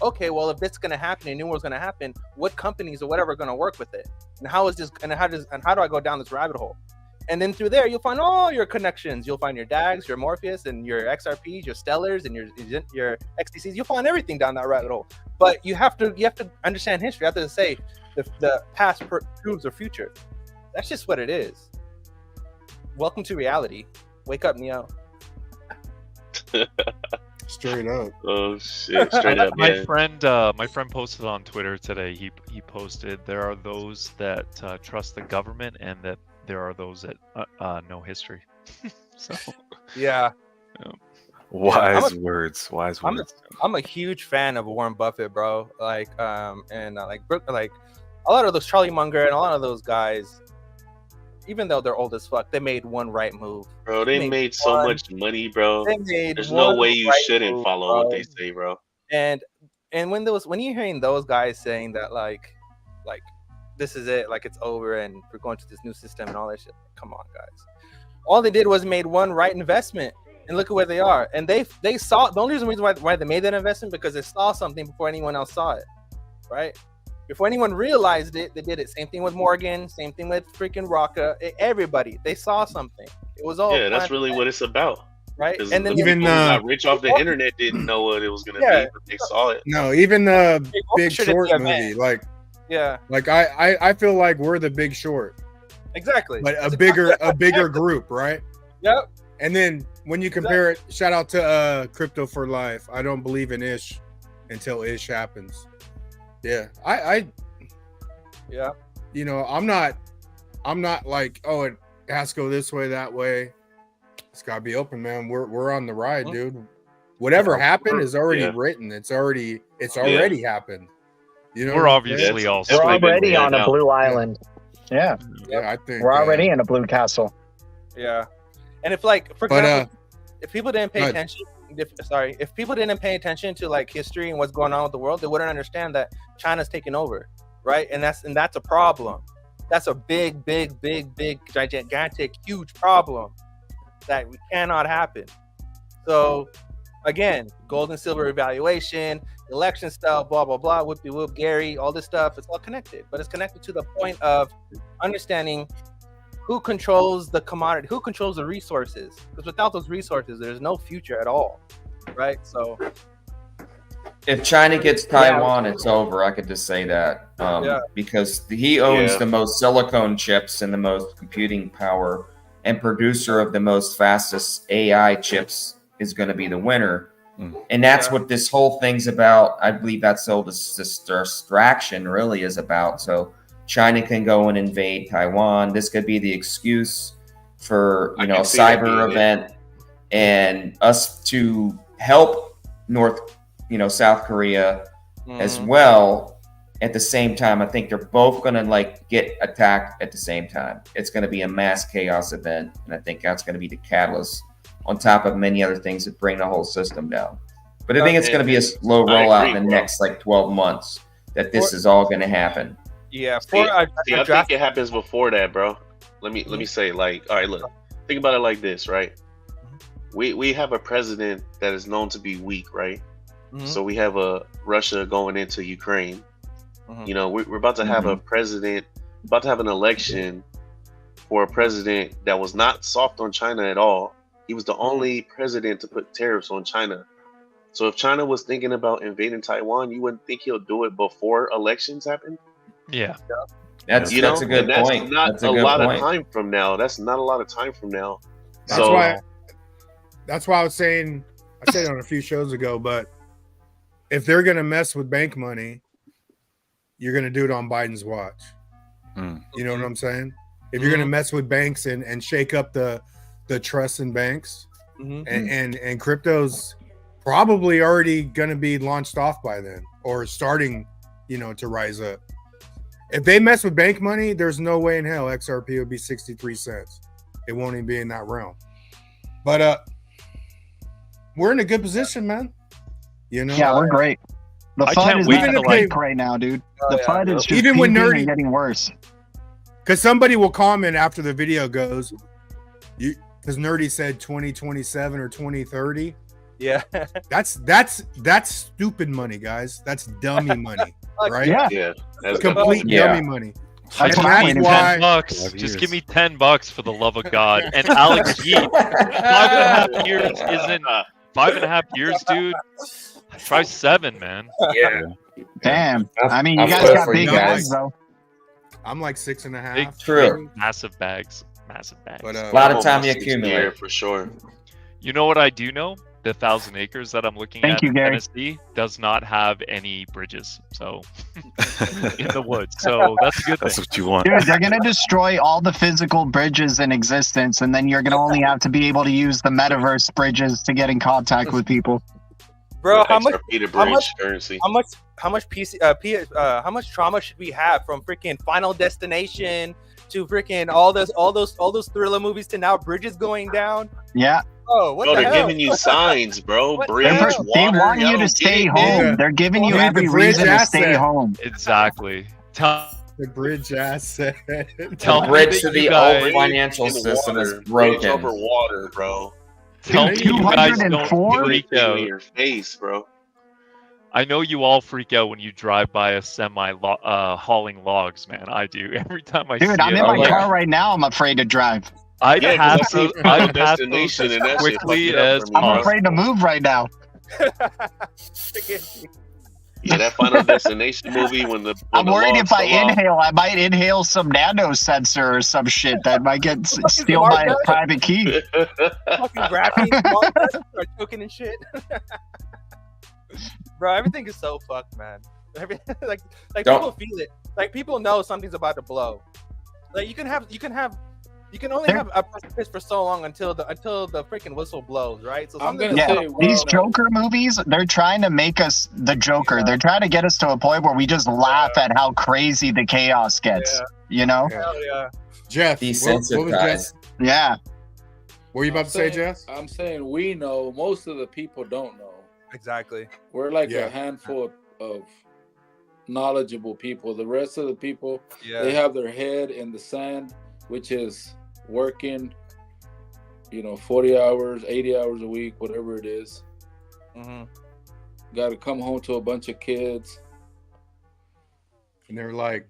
okay, well if this is going to happen and new world's going to happen, what companies or whatever are going to work with it, and how is this and how do I go down this rabbit hole? And then through there, you'll find all your connections. You'll find your DAGs, your Morpheus, and your XRPs, your Stellars, and your XTCs. You'll find everything down that rabbit hole. But you have to understand history. You have to say the past proves the future. That's just what it is. Welcome to reality. Wake up, Neo. Straight up. Oh shit! Straight up, man. My friend posted on Twitter today. He posted there are those that trust the government and that there are those that know history. So yeah. Wise words. I'm a huge fan of Warren Buffett, bro. Like, and like a lot of those Charlie Munger and a lot of those guys, even though they're old as fuck, they made one right move. Bro, they made so much money, bro. There's no way you shouldn't follow what they say, bro. And when you're hearing those guys saying that like this is it, like it's over and we're going to this new system and all that shit, come on, guys. All they did was made one right investment, and look at where they are. And they saw the only reason why they made that investment because they saw something before anyone else saw it, right? Before anyone realized it, they did it. Same thing with Morgan. Same thing with freaking Rocca. Everybody, they saw something. It was all that's really what it's about, right? And then even got rich off the internet didn't know what it was gonna be, but they saw it. No, even the Big Short movie, like I feel like we're the Big Short. Exactly. But a bigger group, right? Yep. And then when you compare it, shout out to Crypto for Life. I don't believe in Ish until Ish happens. Yeah. I you know, I'm not like, oh, it has to go this way, that way. It's gotta be open, man. We're on the ride, dude. Whatever happened is already written. It's already happened. You know, we're obviously also we're already on a blue island. Yeah. Yeah, I think we're already in a blue castle. Yeah. And if like, for example, if people didn't pay attention, if people didn't pay attention to like history and what's going on with the world, they wouldn't understand that China's taking over, right? And that's a problem. That's a big, gigantic, huge problem that cannot happen. So again, gold and silver evaluation, election stuff, blah blah blah, whoopie whoop, Gary, all this stuff, it's all connected, but it's connected to the point of understanding who controls the commodity, who controls the resources, because without those resources there's no future at all, right? So if China gets Taiwan, it's over. I could just say that because he owns the most silicone chips and the most computing power, and producer of the most fastest AI chips is going to be the winner. And that's what this whole thing's about. I believe that's all this distraction really is about. So China can go and invade Taiwan. This could be the excuse for, a cyber event and us to help South Korea as well. At the same time, I think they're both going to get attacked at the same time. It's going to be a mass chaos event. And I think that's going to be the catalyst on top of many other things that bring the whole system down. But I think it's going to be a slow rollout in the next 12 months that this is all going to happen. Yeah. I think it happens before that, bro. Let me say, all right, look, think about it like this, right? We have a president that is known to be weak, right? So we have a Russia going into Ukraine. We're about to have a president, about to have an election for a president that was not soft on China at all. He was the only president to put tariffs on China. So if China was thinking about invading Taiwan, you wouldn't think he'll do it before elections happen? Yeah. That's a good point. That's not a lot of time from now. That's not a lot of time from now. That's why I was saying, I said it on a few shows ago, but if they're going to mess with bank money, you're going to do it on Biden's watch. You know what I'm saying? If you're going to mess with banks and shake up the trust in banks, and crypto's probably already going to be launched off by then or starting, to rise up. If they mess with bank money, there's no way in hell XRP would be 63 cents. It won't even be in that realm. But we're in a good position, man. Yeah, we're great. The FUD is not the peak right now, dude. The FUD is just even when nerdy getting worse. Because somebody will comment after the video goes, because Nerdy said 2027 or 2030. Yeah. That's stupid money, guys. That's dummy money, right? Yeah. That's complete dummy money. That's why $10. Just give me $10 for the love of God. And Alex G, 5.5 years isn't 5.5 years, dude. Try 7, man. Yeah. Damn. I mean, you guys got big bags, though. I'm like 6.5. Big, True. Massive bags. But, a lot of time you accumulate for sure. You know what I do know? the 1,000 acres that I'm looking Thank at you, in Gary. Tennessee does not have any bridges. So in the woods. So that's a good That's thing. what you want. Dude, they're gonna destroy all the physical bridges in existence, and then you're gonna only have to be able to use the metaverse bridges to get in contact with people. Bro, how much XRP to how bridge much- currency. how much trauma should we have from freaking Final Destination to freaking all those thriller movies to now bridges going down? Yeah. Oh, what Bro, the they're hell? giving you signs, bro. What the Bridge, hell? They water. want y'all you to don't stay get it, man. home. They're giving you Yeah, every the bridge reason to stay asset. home. Exactly. Tell The bridge asset. Tell The me bridge that to you the guys- old financial In system is water. Bridge over broken. water, bro. tell me you guys don't 204? freak In out. your face, bro. I know you all freak out when you drive by a semi hauling logs, man. I do every time I see Dude, I'm it. in my Oh, yeah. car right now. I'm afraid to drive. I've Yeah, 'cause had I see those. Final I've had those Destination as and that shit quickly fucked it up as for me, I'm bro. afraid to move right now. Freaking- Yeah, that Final Destination movie when the I'm worried logs if I fell off. inhale, I might inhale some nano sensor or some shit that might get steal my Mark, private key. fucking graphene are choking and shit. Bro, everything is so fucked, man. like Don't- people feel it. Like people know something's about to blow. Like you can only There- have a precipice for so long until the freaking whistle blows, right? So I'm something gonna Yeah, say, these well, Joker movies, they're trying to make us the Joker. They're trying to get us to a point where we just laugh at how crazy the chaos gets. Yeah. You know? hell yeah. Jeff, what was Jess? Desensitized. Yeah. What were you about to say, Jess? I'm saying we know. Most of the people don't know. Exactly. We're like Yeah. a handful of knowledgeable people. The rest of the people, Yeah. they have their head in the sand, which is working, 40 hours, 80 hours a week, whatever it is. Mm-hmm. Got to come home to a bunch of kids. And they were like,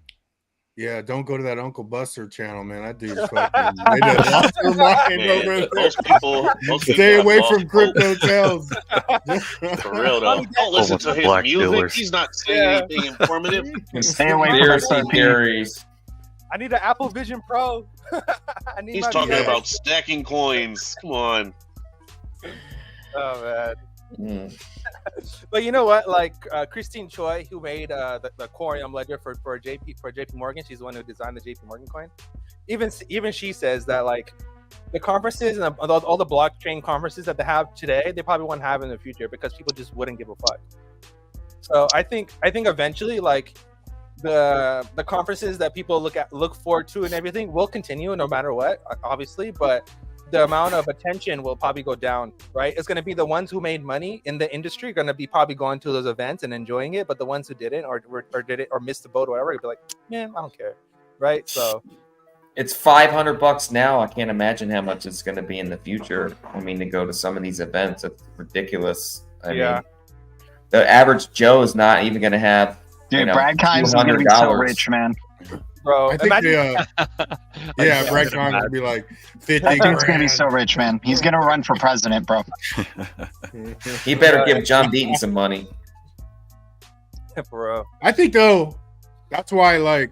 yeah, don't go to that Uncle Buster channel, man. That dude's fucking they done lost their mind Man, over there. most people Stay have away lost from crypto tales. For real though, don't listen to his Black music. dealers. He's not saying anything informative. Stay away from Conspiracy XRP. theories. I need an Apple Vision Pro. I need He's my talking VR. about stacking coins. Come on. Oh man. Mm. But you know what? Like Christine Choi, who made the Quorum ledger for JP Morgan, she's the one who designed the JP Morgan coin. Even she says that like the conferences and all the blockchain conferences that they have today, they probably won't have in the future because people just wouldn't give a fuck. So I think eventually like the conferences that people look forward to and everything will continue no matter what, obviously, but the amount of attention will probably go down, right? It's going to be the ones who made money in the industry going to be probably going to those events and enjoying it, but the ones who didn't or did it or missed the boat or whatever, you'll be like, man, I don't care, right? So It's $500 now. I can't imagine how much it's going to be in the future. I mean, to go to some of these events, it's ridiculous. I mean, the average Joe is not even going to have. Dude, Brad Kimes is gonna be so $200. rich, man. bro, I think Brad Kimes would be like 50 That dude's gonna be grand. so rich, man. He's gonna run for president, bro. He better give John Deaton some money. bro. I think though, that's why like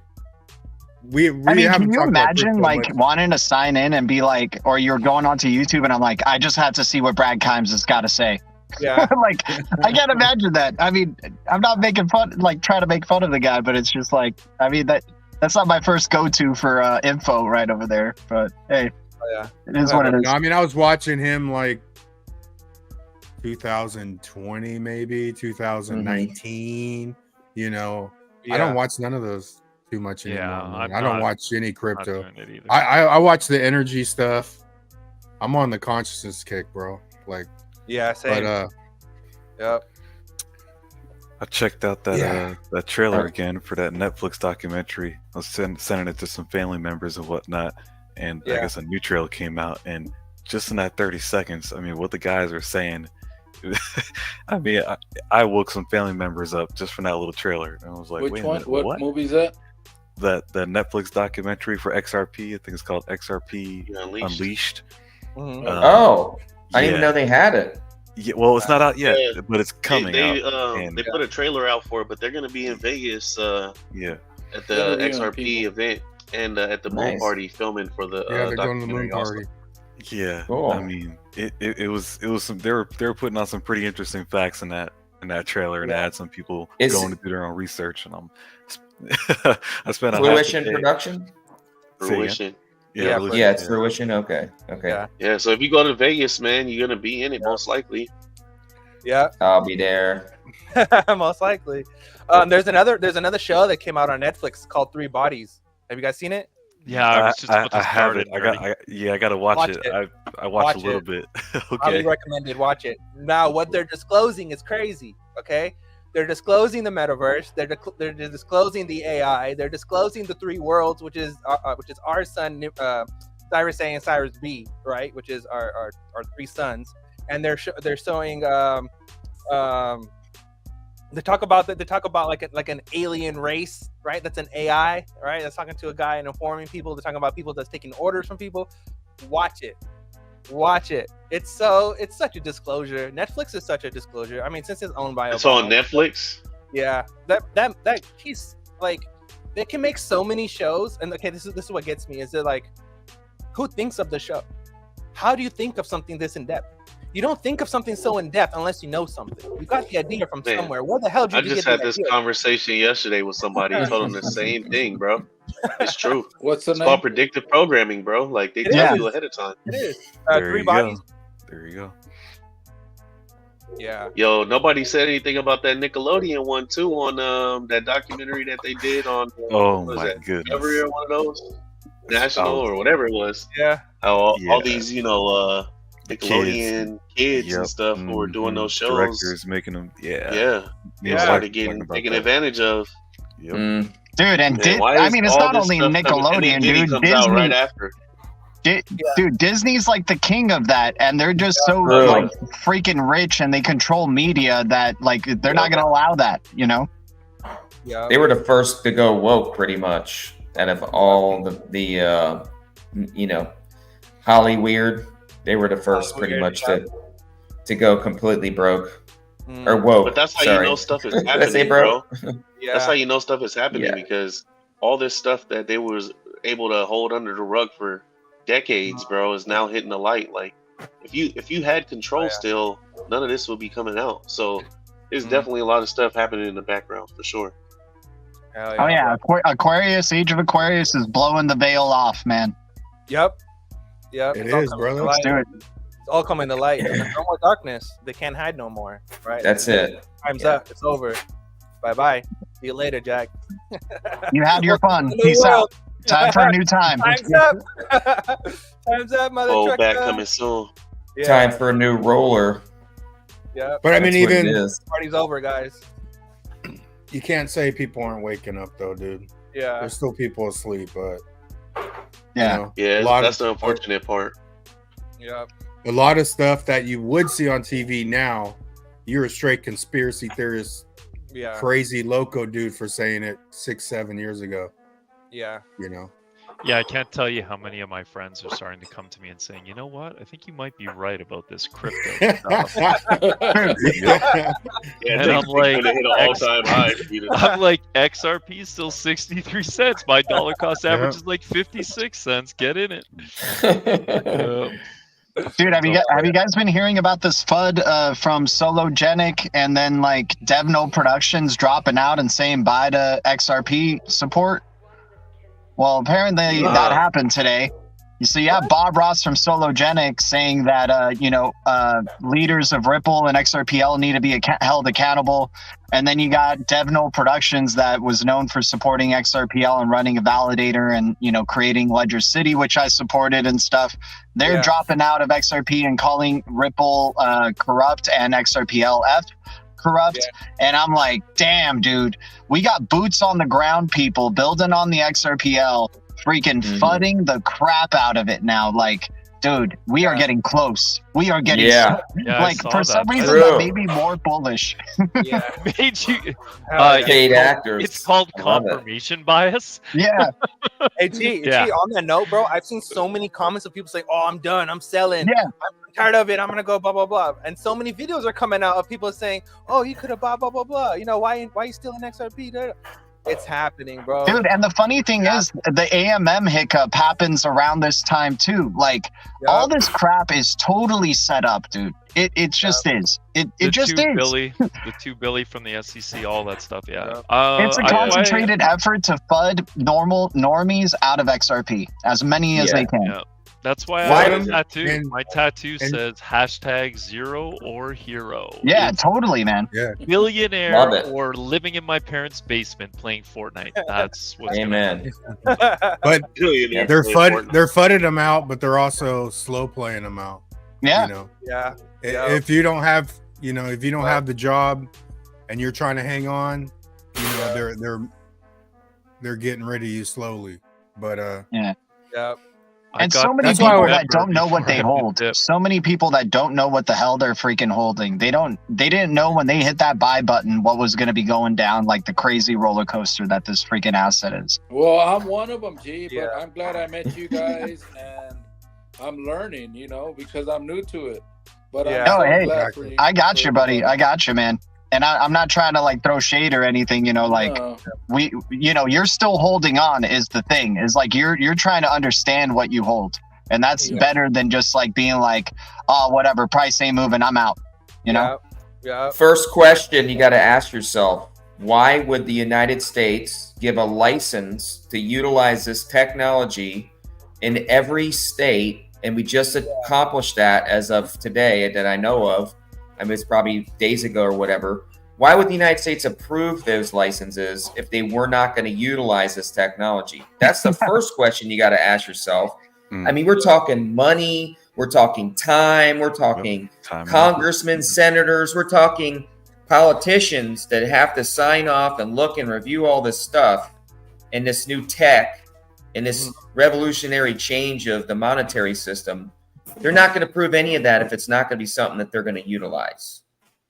we I mean, haven't can you talked about imagine crypto like much. wanting to sign in and be like, or you're going onto YouTube and I'm like, I just had to see what Brad Kimes has got to say. Yeah. Like, I can't imagine that. I mean, I'm not making fun, like trying to make fun of the guy, but it's just like, I mean, that's not my first go-to for info right over there. But hey, it is what it is. No, I mean, I was watching him like 2020, maybe 2019. You know, I don't watch none of those too much anymore. Man. I don't watch any crypto. I watch the energy stuff. I'm on the consciousness kick, bro. Like, yeah, same. But yep. I checked out that that trailer again for that Netflix documentary. I was sending it to some family members and whatnot, and I guess a new trailer came out, and just in that 30 seconds, I mean, what the guys were saying, I mean, I woke some family members up just from that little trailer, and I was like, which wait a one? minute, What movie is that? The Netflix documentary for XRP. I think it's called XRP Unleashed. Mm-hmm. I didn't even know they had it. Yeah, well, it's not out yet, but it's coming They out. they put a trailer out for it, but they're going to be in Vegas at the XRP event and at the Moon Party filming for the they're going to the documentary Moon also. Party. Yeah, Cool. I mean, it was some. They were putting on some pretty interesting facts in that trailer, and it had some people going to do their own research. And I spent a half Fruition a day. Production. Fruition. Yeah, Fruition, yeah, it's Fruition. Okay. Yeah. So if you go to Vegas, man, you're gonna be in it most likely. Yeah, I'll be there. most likely. There's another show that came out on Netflix called Three Bodies. Have you guys seen it? Yeah, I was just about to I start have it. already. I gotta watch Watch it. it. I watched Watch a little it. bit. Highly Okay. recommended. Watch it. Now, what they're disclosing is crazy. Okay, they're disclosing the metaverse. They're disclosing the AI. They're disclosing the three worlds, which is our son, Cyrus A and Cyrus B, right? Which is our three sons, and they're showing they talk about like an alien race, right? That's an AI, right? That's talking to a guy and informing people. They're talking about people that's taking orders from people. Watch it. It's such a disclosure. Netflix is such a disclosure. I mean, since it's owned by It's Obama, on Netflix. yeah, that he's like, they can make so many shows. And okay, this is what gets me is that, like, who thinks of the show? How do you think of something this in depth? You don't think of something so in depth unless you know something. You got the idea from Man, somewhere. Where the hell did I you just get had the this idea? conversation yesterday with somebody. I told them the same thing, bro. It's true. What's the It's name? called predictive programming, bro. Like they It tell is. you ahead of time. It is. There Three you Bodies. go. There you go. Yeah. Yo, nobody said anything about that Nickelodeon one too on that documentary that they did on Oh what was my that, goodness. Discovery or one of those national Oh. or whatever it was. Yeah. How all Yeah. these Nickelodeon kids Yep. and stuff who were doing those shows. Directors making them. Yeah. Yeah, Me Yeah. and my started wife getting talking about taken that. advantage of. Yep. Mm. Dude, and Man, why I is mean, it's all not this only stuff coming- and then Nickelodeon, Diddy dude. comes out right after. Dude, Disney's like the king of that, and they're just so True. like freaking rich, and they control media that like they're not going to allow that. You know? Yeah. They were the first to go woke, pretty much, out of all the Holly weird. They were the first, pretty Weird, much, yeah. to go completely broke Mm. or woke. But that's how sorry. you know stuff is Did I say happening, bro. Yeah. That's how you know stuff is happening Yeah. because all this stuff that they was able to hold under the rug for decades, bro, is now hitting the light. Like if you had control still, none of this would be coming out. So there's definitely a lot of stuff happening in the background for sure. Hell Oh yeah, Aquarius, Age of Aquarius is blowing the veil off, man. Yep. It It's all is, coming to brother. light. Let's do it. It's all coming to light. There's no more darkness. They can't hide no more. Right. That's it. Time's Yeah. up. It's over. Bye bye. See you later, Jack. You had your fun. Welcome to the Peace out. world. Time for a new time. Time's up. Time's up, mother Oh, trucker. back coming soon. Yeah. Time for a new roller. Yeah. But I mean, That's what it even is. Party's over, guys. you can't say people aren't waking up though, dude. Yeah. There's still people asleep, but Yeah. you know, Yeah, a lot that's of, the unfortunate part. Yeah. a lot of stuff that you would see on TV now, you're a straight conspiracy theorist, Yeah. crazy loco dude for saying it 6-7 years ago. Yeah. You know, Yeah, I can't tell you how many of my friends are starting to come to me and saying, you know what? I think you might be right about this crypto stuff. Yeah, And they I'm like, hit an all-time high. I'm like, XRP is still 63 cents. My dollar cost average is like 56 cents. Get in it. Dude, have you guys been hearing about this FUD from Sologenic and then like Devno Productions dropping out and saying bye to XRP support? Well, apparently that happened today. So you have Bob Ross from Sologenic saying that leaders of Ripple and XRPL need to be held accountable, and then you got Devno Productions that was known for supporting XRPL and running a validator and creating Ledger City, which I supported and stuff. They're dropping out of XRP and calling Ripple corrupt and XRPLF corrupt. And I'm like, damn, dude, we got boots on the ground people building on the XRPL, freaking fudding the crap out of it now. Like, dude, we are getting close. We are getting like, for some reason that made me more bullish. Yeah. Made you Paid actors. It's called I love it. confirmation bias. Yeah. Hey, G, on that note, bro, I've seen so many comments of people saying, oh, I'm done. I'm selling. Yeah. I'm tired of it. I'm going to go blah, blah, blah. And so many videos are coming out of people saying, oh, you could have blah, blah, blah, blah. Why you still in XRP? It's happening, bro. Dude, and the funny thing is, the AMM hiccup happens around this time too. Like, all this crap is totally set up, dude. It just is. It just is. The 2 Billy from the SEC, all that stuff. Yeah. It's a concentrated effort to FUD normies out of XRP, as many as they can. Yeah. That's why I have a tattoo. My tattoo says #0 or hero. Yeah, It's totally, man. Yeah. Billionaire or living in my parents' basement playing Fortnite. That's what's Amen. But they're fudding them out, but they're also slow playing them out. Yeah. You know? Yeah. If you don't have, if you don't have the job, and you're trying to hang on, they're getting rid of you slowly. But yeah. Yeah. And so many people that don't know what they hold. So many people that don't know what the hell they're freaking holding. They didn't know when they hit that buy button what was going to be going down, like the crazy roller coaster that this freaking asset is. Well, I'm one of them, G, but I'm glad I met you guys and I'm learning, because I'm new to it. But I got you, buddy. I got you, man. And I'm not trying to like throw shade or anything, you're still holding on is the thing. Is like you're trying to understand what you hold. And that's better than just like being like, oh, whatever, price ain't moving, I'm out. Yeah. First question you got to ask yourself, why would the United States give a license to utilize this technology in every state? And we just accomplished that as of today that I know of. I mean, it's probably days ago or whatever. Why would the United States approve those licenses if they were not going to utilize this technology? That's the first question you got to ask yourself. I mean, we're talking money, we're talking time, we're talking congressmen, senators, we're talking politicians that have to sign off and look and review all this stuff and this new tech and this revolutionary change of the monetary system. They're not going to prove any of that if it's not going to be something that they're going to utilize.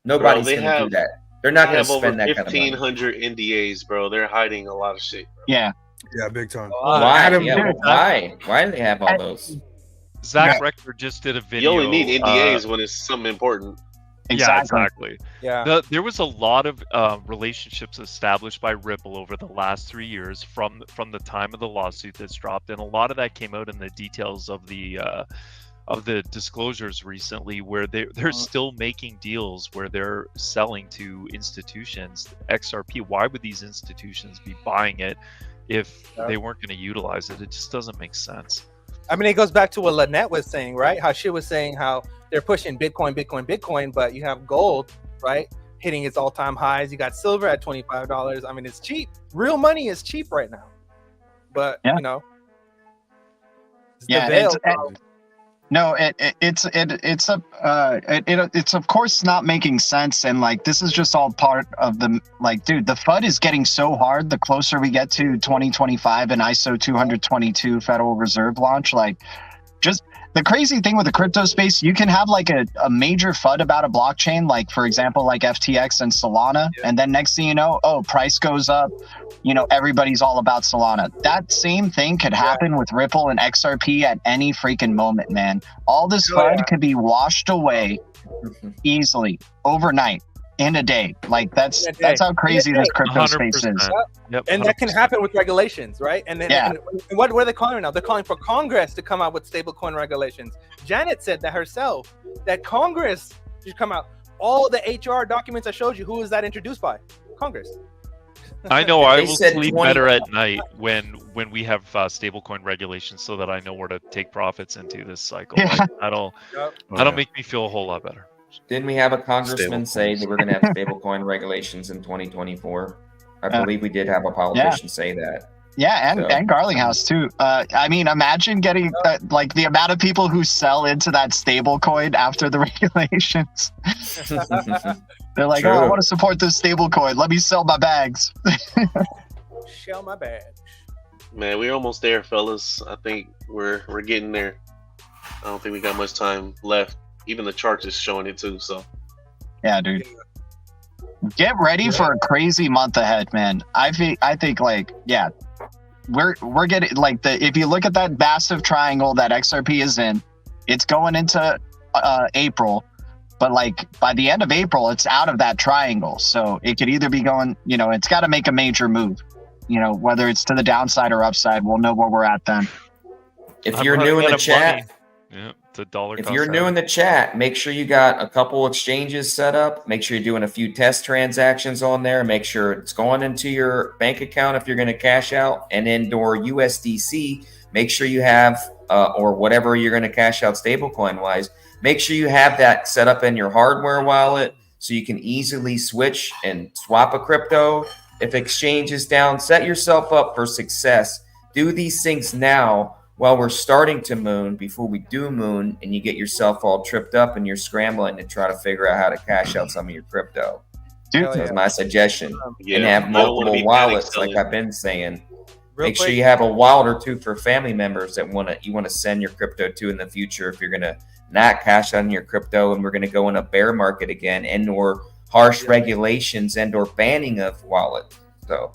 Nobody's going to do that. They're not going to spend that kind of money. 1,500 NDAs, bro. They're hiding a lot of shit. Bro. Yeah. Yeah, big time. Why? Why do they have all those? Zach Rector just did a video. You only need NDAs when it's something important. Exactly. Yeah. There was a lot of relationships established by Ripple over the last 3 years from the time of the lawsuit that's dropped, and a lot of that came out in the details of the disclosures recently, where they're still making deals where they're selling to institutions XRP. Why would these institutions be buying it if they weren't going to utilize it? It just doesn't make sense. I mean, it goes back to what Lynette was saying, right? How she was saying how they're pushing Bitcoin, but you have gold, right, hitting its all-time highs. You got silver at $25. I mean, it's cheap. Real money is cheap right now. But it's the veil, no, it's of course not making sense, and like this is just all part of the dude. The FUD is getting so hard the closer we get to 2025 and ISO 222 Federal Reserve launch. Like, just the crazy thing with the crypto space, you can have like a major FUD about a blockchain, like for example, like FTX and Solana, and then next thing you know, price goes up. Everybody's all about Solana. That same thing could happen with Ripple and XRP at any freaking moment, man. All this FUD could be washed away easily overnight in a day. Like that's how crazy this crypto 100%. Space is. Yep, and that can happen with regulations, right? And then and what are they calling right now? They're calling for Congress to come out with stablecoin regulations. Janet said that herself, that Congress should come out. All the HR documents I showed you, who is that introduced by? Congress. I know I will sleep better at night when we have stablecoin regulations, so that I know where to take profits into this cycle. Yeah. That'll make me feel a whole lot better. Didn't we have a congressman say that we're going to have stablecoin regulations in 2024? I believe we did have a politician say that. Yeah, and Garlinghouse too. I mean, imagine getting like the amount of people who sell into that stablecoin after the regulations. They're like, I want to support this stablecoin. Let me sell my bags. Sell my bags. Man, we're almost there, fellas. I think we're getting there. I don't think we got much time left. Even the chart is showing it too. So. Yeah, dude. Get ready for a crazy month ahead, man. I think like we're getting like if you look at that massive triangle that XRP is in, it's going into April. But like by the end of April, it's out of that triangle. So it could either be going, it's got to make a major move. whether it's to the downside or upside, we'll know where we're at then. If you're new in the chat, yeah, it's a dollar. if you're new in the chat, make sure you got a couple exchanges set up. Make sure you're doing a few test transactions on there. Make sure it's going into your bank account if you're going to cash out, and indoor USDC. Make sure you have, or whatever you're going to cash out stablecoin wise. Make sure you have that set up in your hardware wallet so you can easily switch and swap a crypto. If exchange is down, set yourself up for success. Do these things now while we're starting to moon, before we do moon, and you get yourself all tripped up and you're scrambling to try to figure out how to cash out some of your crypto. Dude, That's my suggestion. And have I don't wanna multiple be wallets, panic like I've been saying. Make sure quick. you have a wallet or two for family members that you want to send your crypto to in the future if you're gonna not cash on your crypto and we're gonna go in a bear market again, and or harsh regulations and or banning of wallet. So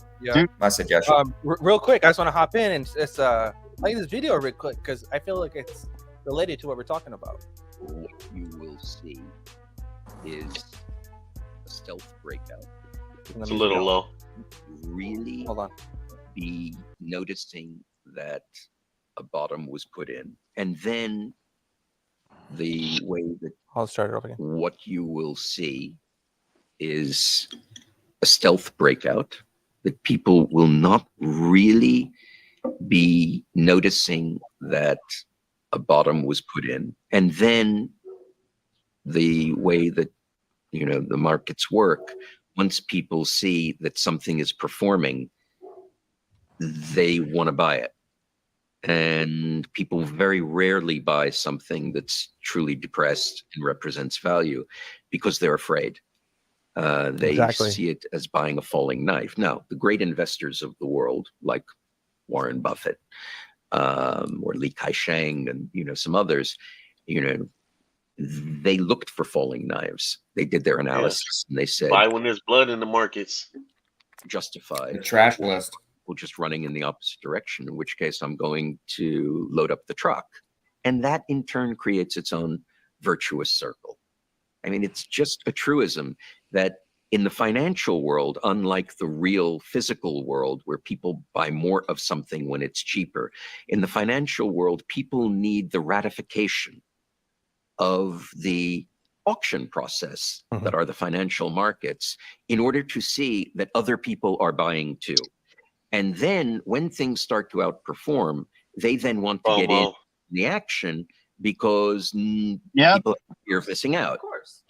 my suggestion. Real quick, I just want to hop in and just play this video real quick because I feel like it's related to what we're talking about. What you will see is a stealth breakout. It's a little low. Really Hold on. be noticing that a bottom was put in, and then the way that I'll start it over again. what you will see is a stealth breakout, that people will not really be noticing that a bottom was put in, and then the way that the markets work, once people see that something is performing, they want to buy it. And people very rarely buy something that's truly depressed and represents value because they're afraid. They see it as buying a falling knife. Now, the great investors of the world, like Warren Buffett or Li Ka-shang and some others, they looked for falling knives. They did their analysis and they said, buy when there's blood in the markets. Justify The trash list. People just running in the opposite direction, in which case I'm going to load up the truck. And that in turn creates its own virtuous circle. I mean, it's just a truism that in the financial world, unlike the real physical world where people buy more of something when it's cheaper, in the financial world, people need the ratification of the auction process that are the financial markets in order to see that other people are buying too. And then when things start to outperform, they then want to get in the action because people are missing out. Of course.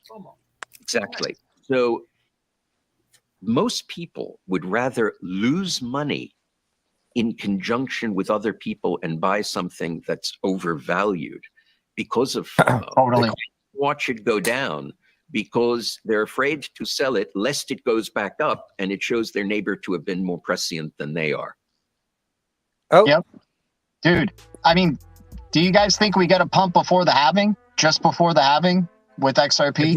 Exactly. So most people would rather lose money in conjunction with other people and buy something that's overvalued because of FOMO. They watch it go down because they're afraid to sell it lest it goes back up and it shows their neighbor to have been more prescient than they are. Oh, yep. Dude, I mean, do you guys think we get a pump before the halving? Just before the halving with XRP?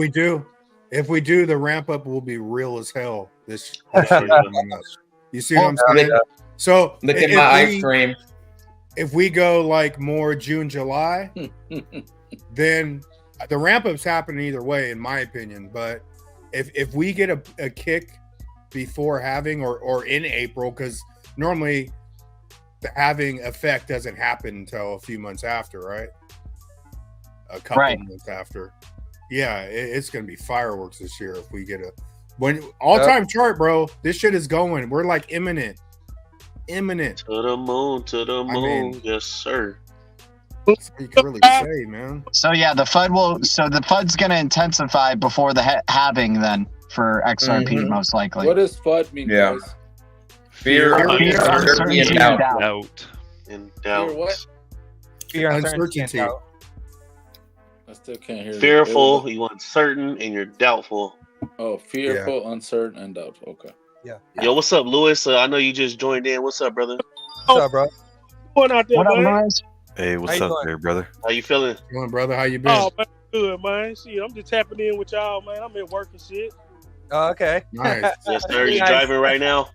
If we do, the ramp up will be real as hell. This year. You see what I'm saying? So look at my ice cream. If we go like more June, July, then the ramp up's happening either way, in my opinion. But if we get a kick before halving or in April, because normally the halving effect doesn't happen until a few months after, right? A couple months after. Yeah, it's gonna be fireworks this year if we get all-time chart, bro. This shit is going. We're like imminent. To the moon, yes, sir. That's what you can really say, man. So yeah, the FUD's gonna intensify before the halving then for XRP most likely. What does FUD mean, guys? Fear, uncertainty, and doubt. And doubt. Fear what? Fear, uncertainty, and doubt. I still can't hear. Fearful, you uncertain, and you're doubtful. Oh, fearful, uncertain, and doubtful. Okay. Yeah. Yo, what's up, Lewis? I know you just joined in. What's up, brother? What's up, bro? What out there, man? Lewis? Hey, what's up there, brother? How you feeling? Doing, brother? How you been? Oh, man, good, man. Shit, I'm just tapping in with y'all, man. I'm at work and shit. Oh, okay. Nice. Yes, sir. You driving right now?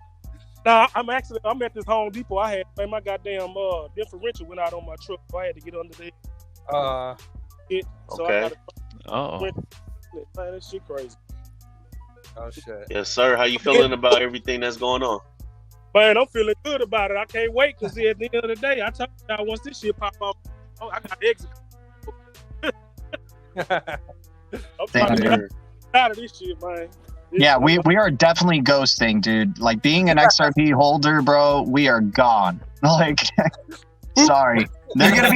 Nah, I'm at this Home Depot. I had my goddamn differential went out on my truck, so I had to get under there. So okay. I gotta man, that shit crazy. Oh shit. Yes, sir. How you feeling about everything that's going on? Man, I'm feeling good about it. I can't wait because at the end of the day, I told y'all once this shit pop off, I got to exit. I'm trying to get out of this shit, man. Yeah, we are definitely ghosting, dude. Like being an XRP holder, bro, we are gone. Like, sorry. They're gonna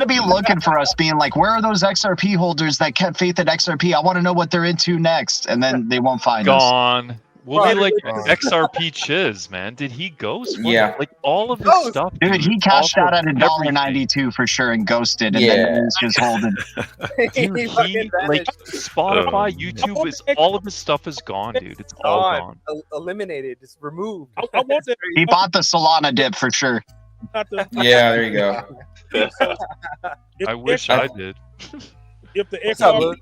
be looking for us, being like, where are those XRP holders that kept faith in XRP? I want to know what they're into next, and then they won't find us. Gone. We'll be like XRP Chiz, man. Did he ghost? Yeah. Like all of his stuff. Dude, he cashed out at $1.92 for sure and ghosted, and then he was just holding. Dude, he like Spotify, YouTube is all of his stuff is gone, dude. It's all gone. Eliminated. It's removed. I want that. He bought the Solana dip for sure. Yeah, there you go. I wish I did. If the XRP,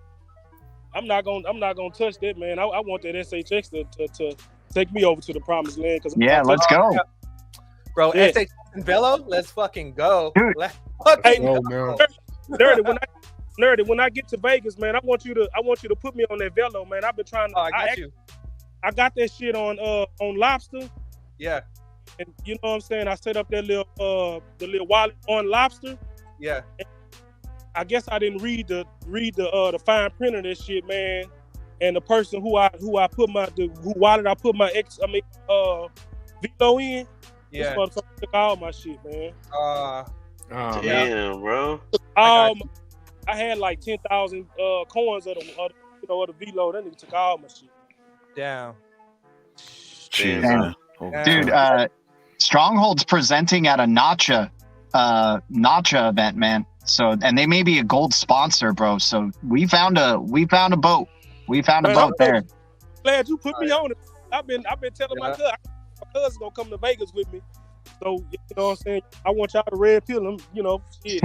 I'm not gonna touch that, man. I want that SHX to take me over to the promised land. Yeah, let's go, bro. Yeah. SHX and Velo, let's fucking go. Dude. Hey, Nerdy, when I get to Vegas, man, I want you to put me on that Velo, man. I've been trying to. I got that shit on Lobster. Yeah. And you know what I'm saying? I set up that the little wallet on Lobster. Yeah. And I guess I didn't read the fine print of this shit, man. And the person who wallet I put my Velo in, yeah, this motherfucker took all my shit, man. Damn, bro. I had like 10,000 coins of the Velo. That nigga took all my shit. Damn. Damn. Dude, Stronghold's presenting at a Nacha event, man. So, and they may be a gold sponsor, bro. So we found a boat. We found a boat there. Glad you put me on it. I've been telling my cousin's gonna come to Vegas with me. So you know what I'm saying. I want y'all to red pill him. You know, shit.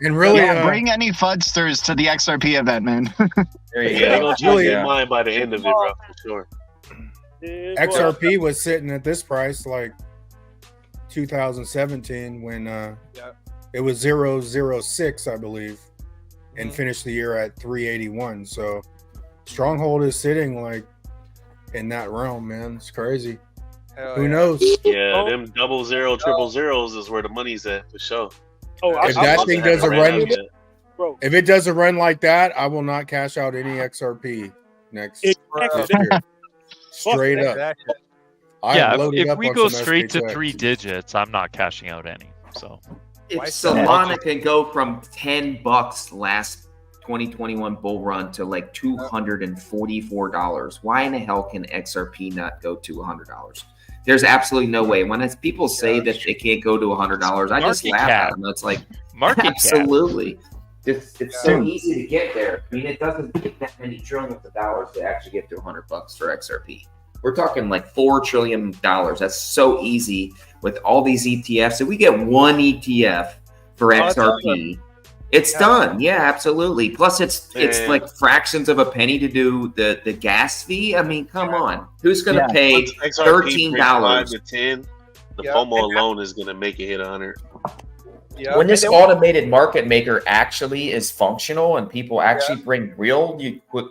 And really, bring any fudsters to the XRP event, man. There you They're go. gonna change their mind by the end of it, bro, for sure. Yeah, XRP was sitting at this price like 2017 when it was 006, I believe, and finished the year at 381. So Stronghold is sitting like in that realm, man. It's crazy. Who knows? Yeah, them 00, 000s is where the money's at for sure. If that thing doesn't run, if it doesn't run like that, I will not cash out any XRP next year. Straight up. Yeah, if we go straight to 3 digits, I'm not cashing out any. So if Solana can go from $10 last 2021 bull run to like $244, why in the hell can XRP not go to $100? There's absolutely no way. When people say that they can't go to $100, I just laugh at them. It's like, absolutely. It's so easy to get there. I mean, it doesn't take that many trillions of dollars to actually get to $100 for XRP. We're talking like $4 trillion. That's so easy with all these ETFs. If we get one ETF for XRP, it's done. Yeah, absolutely. Plus, it's like fractions of a penny to do the gas fee. I mean, come on. Who's going to pay $13? 5 to 10, the FOMO alone is going to make it hit 100. Yeah. When this automated market maker actually is functional and people actually bring real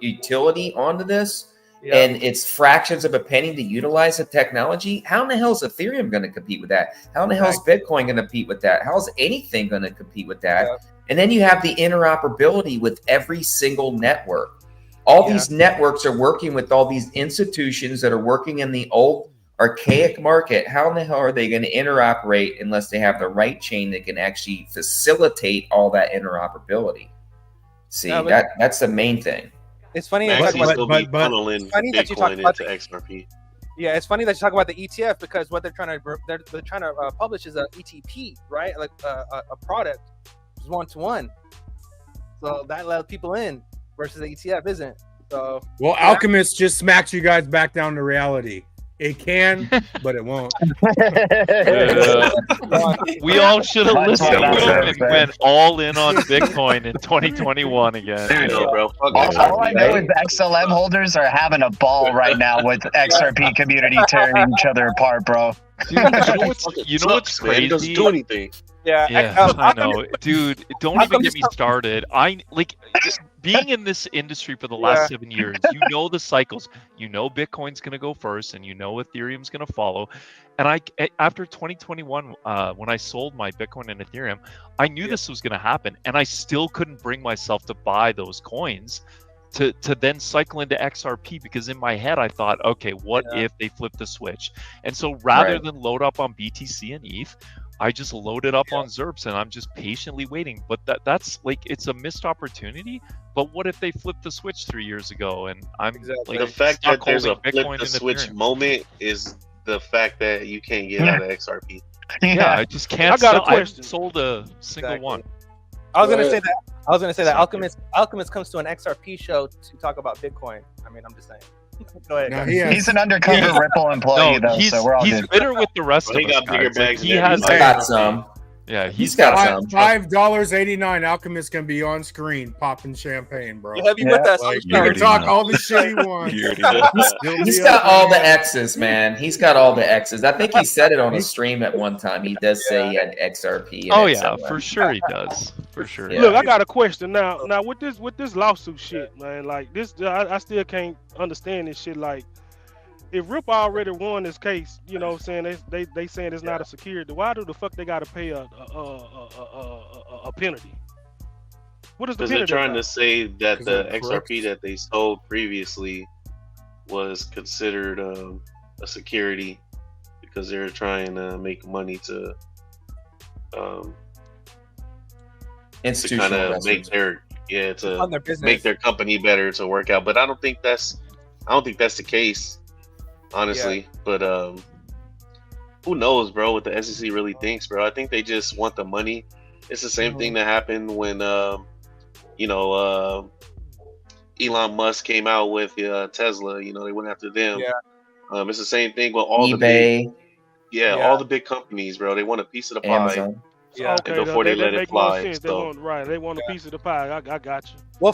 utility onto this, and it's fractions of a penny to utilize the technology, how in the hell is Ethereum going to compete with that? How in the hell is Bitcoin going to compete with that? How is anything going to compete with that? And then you have the interoperability with every single network. All these networks are working with all these institutions that are working in the old archaic market. How in the hell are they going to interoperate unless they have the right chain that can actually facilitate all that interoperability? See, that's the main thing. It's funny that you talk about the XRP. Yeah, it's funny that you talk about the ETF because what they're trying to publish is a ETP, right? Like a product, is 1-to-1. So that lets people in versus the ETF isn't. So Alchemist just smacks you guys back down to reality. It can, but it won't. We all should have listened to him and went all in on Bitcoin in 2021 again. All I know is XLM holders are having a ball right now with XRP community tearing each other apart, bro. Dude, you know what's crazy? It doesn't do anything. Yeah, I know, dude. Don't even get me started. being in this industry for the last 7 years, you know the cycles. You know Bitcoin's going to go first, and you know Ethereum's going to follow. And after 2021, when I sold my Bitcoin and Ethereum, I knew this was going to happen, and I still couldn't bring myself to buy those coins to then cycle into XRP, because in my head I thought, okay, what if they flip the switch? And so rather than load up on BTC and ETH, I just loaded up on ZERPs, and I'm just patiently waiting. But that's like, it's a missed opportunity. But what if they flipped the switch 3 years ago? And I'm like, the fact that there's a Bitcoin flip the switch moment is the fact that you can't get out of XRP. Yeah, I just can't. I got a I haven't question. sold a single one. I was gonna say that. Alchemist comes to an XRP show to talk about Bitcoin. I mean, I'm just saying. Go ahead. No, He's an undercover Ripple employee, though, so we're all he's good. bitter with the rest of He us. got bigger guys. Like, bags he than has everybody. got some. Yeah, He's got some. $5.89. Alchemist can be on screen popping champagne, bro. He'll be with us. Like, you can talk all the shit he wants. He's got all the X's, man. He's got all the X's. I think he said it on a stream at one time. He does say he had XRP. And Oh yeah, XLM. for sure he does. For sure. Yeah. Look, I got a question now. Now with this lawsuit shit, man, like this, I still can't understand this shit. Like, if Ripple already won this case, you know what I'm saying, they saying it's not a security, why do the fuck they gotta pay a penalty? What is the Because they're penalty? trying to say that the they're XRP that they sold previously was considered a security, because they're trying to make money to kind Institutional of investors. make their Fund their business. make their company better to work out. But I don't think that's the case, honestly. But who knows, bro, what the SEC really thinks, bro. I think they just want the money. It's the same thing that happened when Elon Musk came out with Tesla. You know, they went after them. Yeah. It's the same thing with all eBay, all the big companies, bro. They want a piece of the pie. Amazon. Yeah. Okay, And before they let it make more fly, sense. so- They want a piece of the pie. I got you. Well,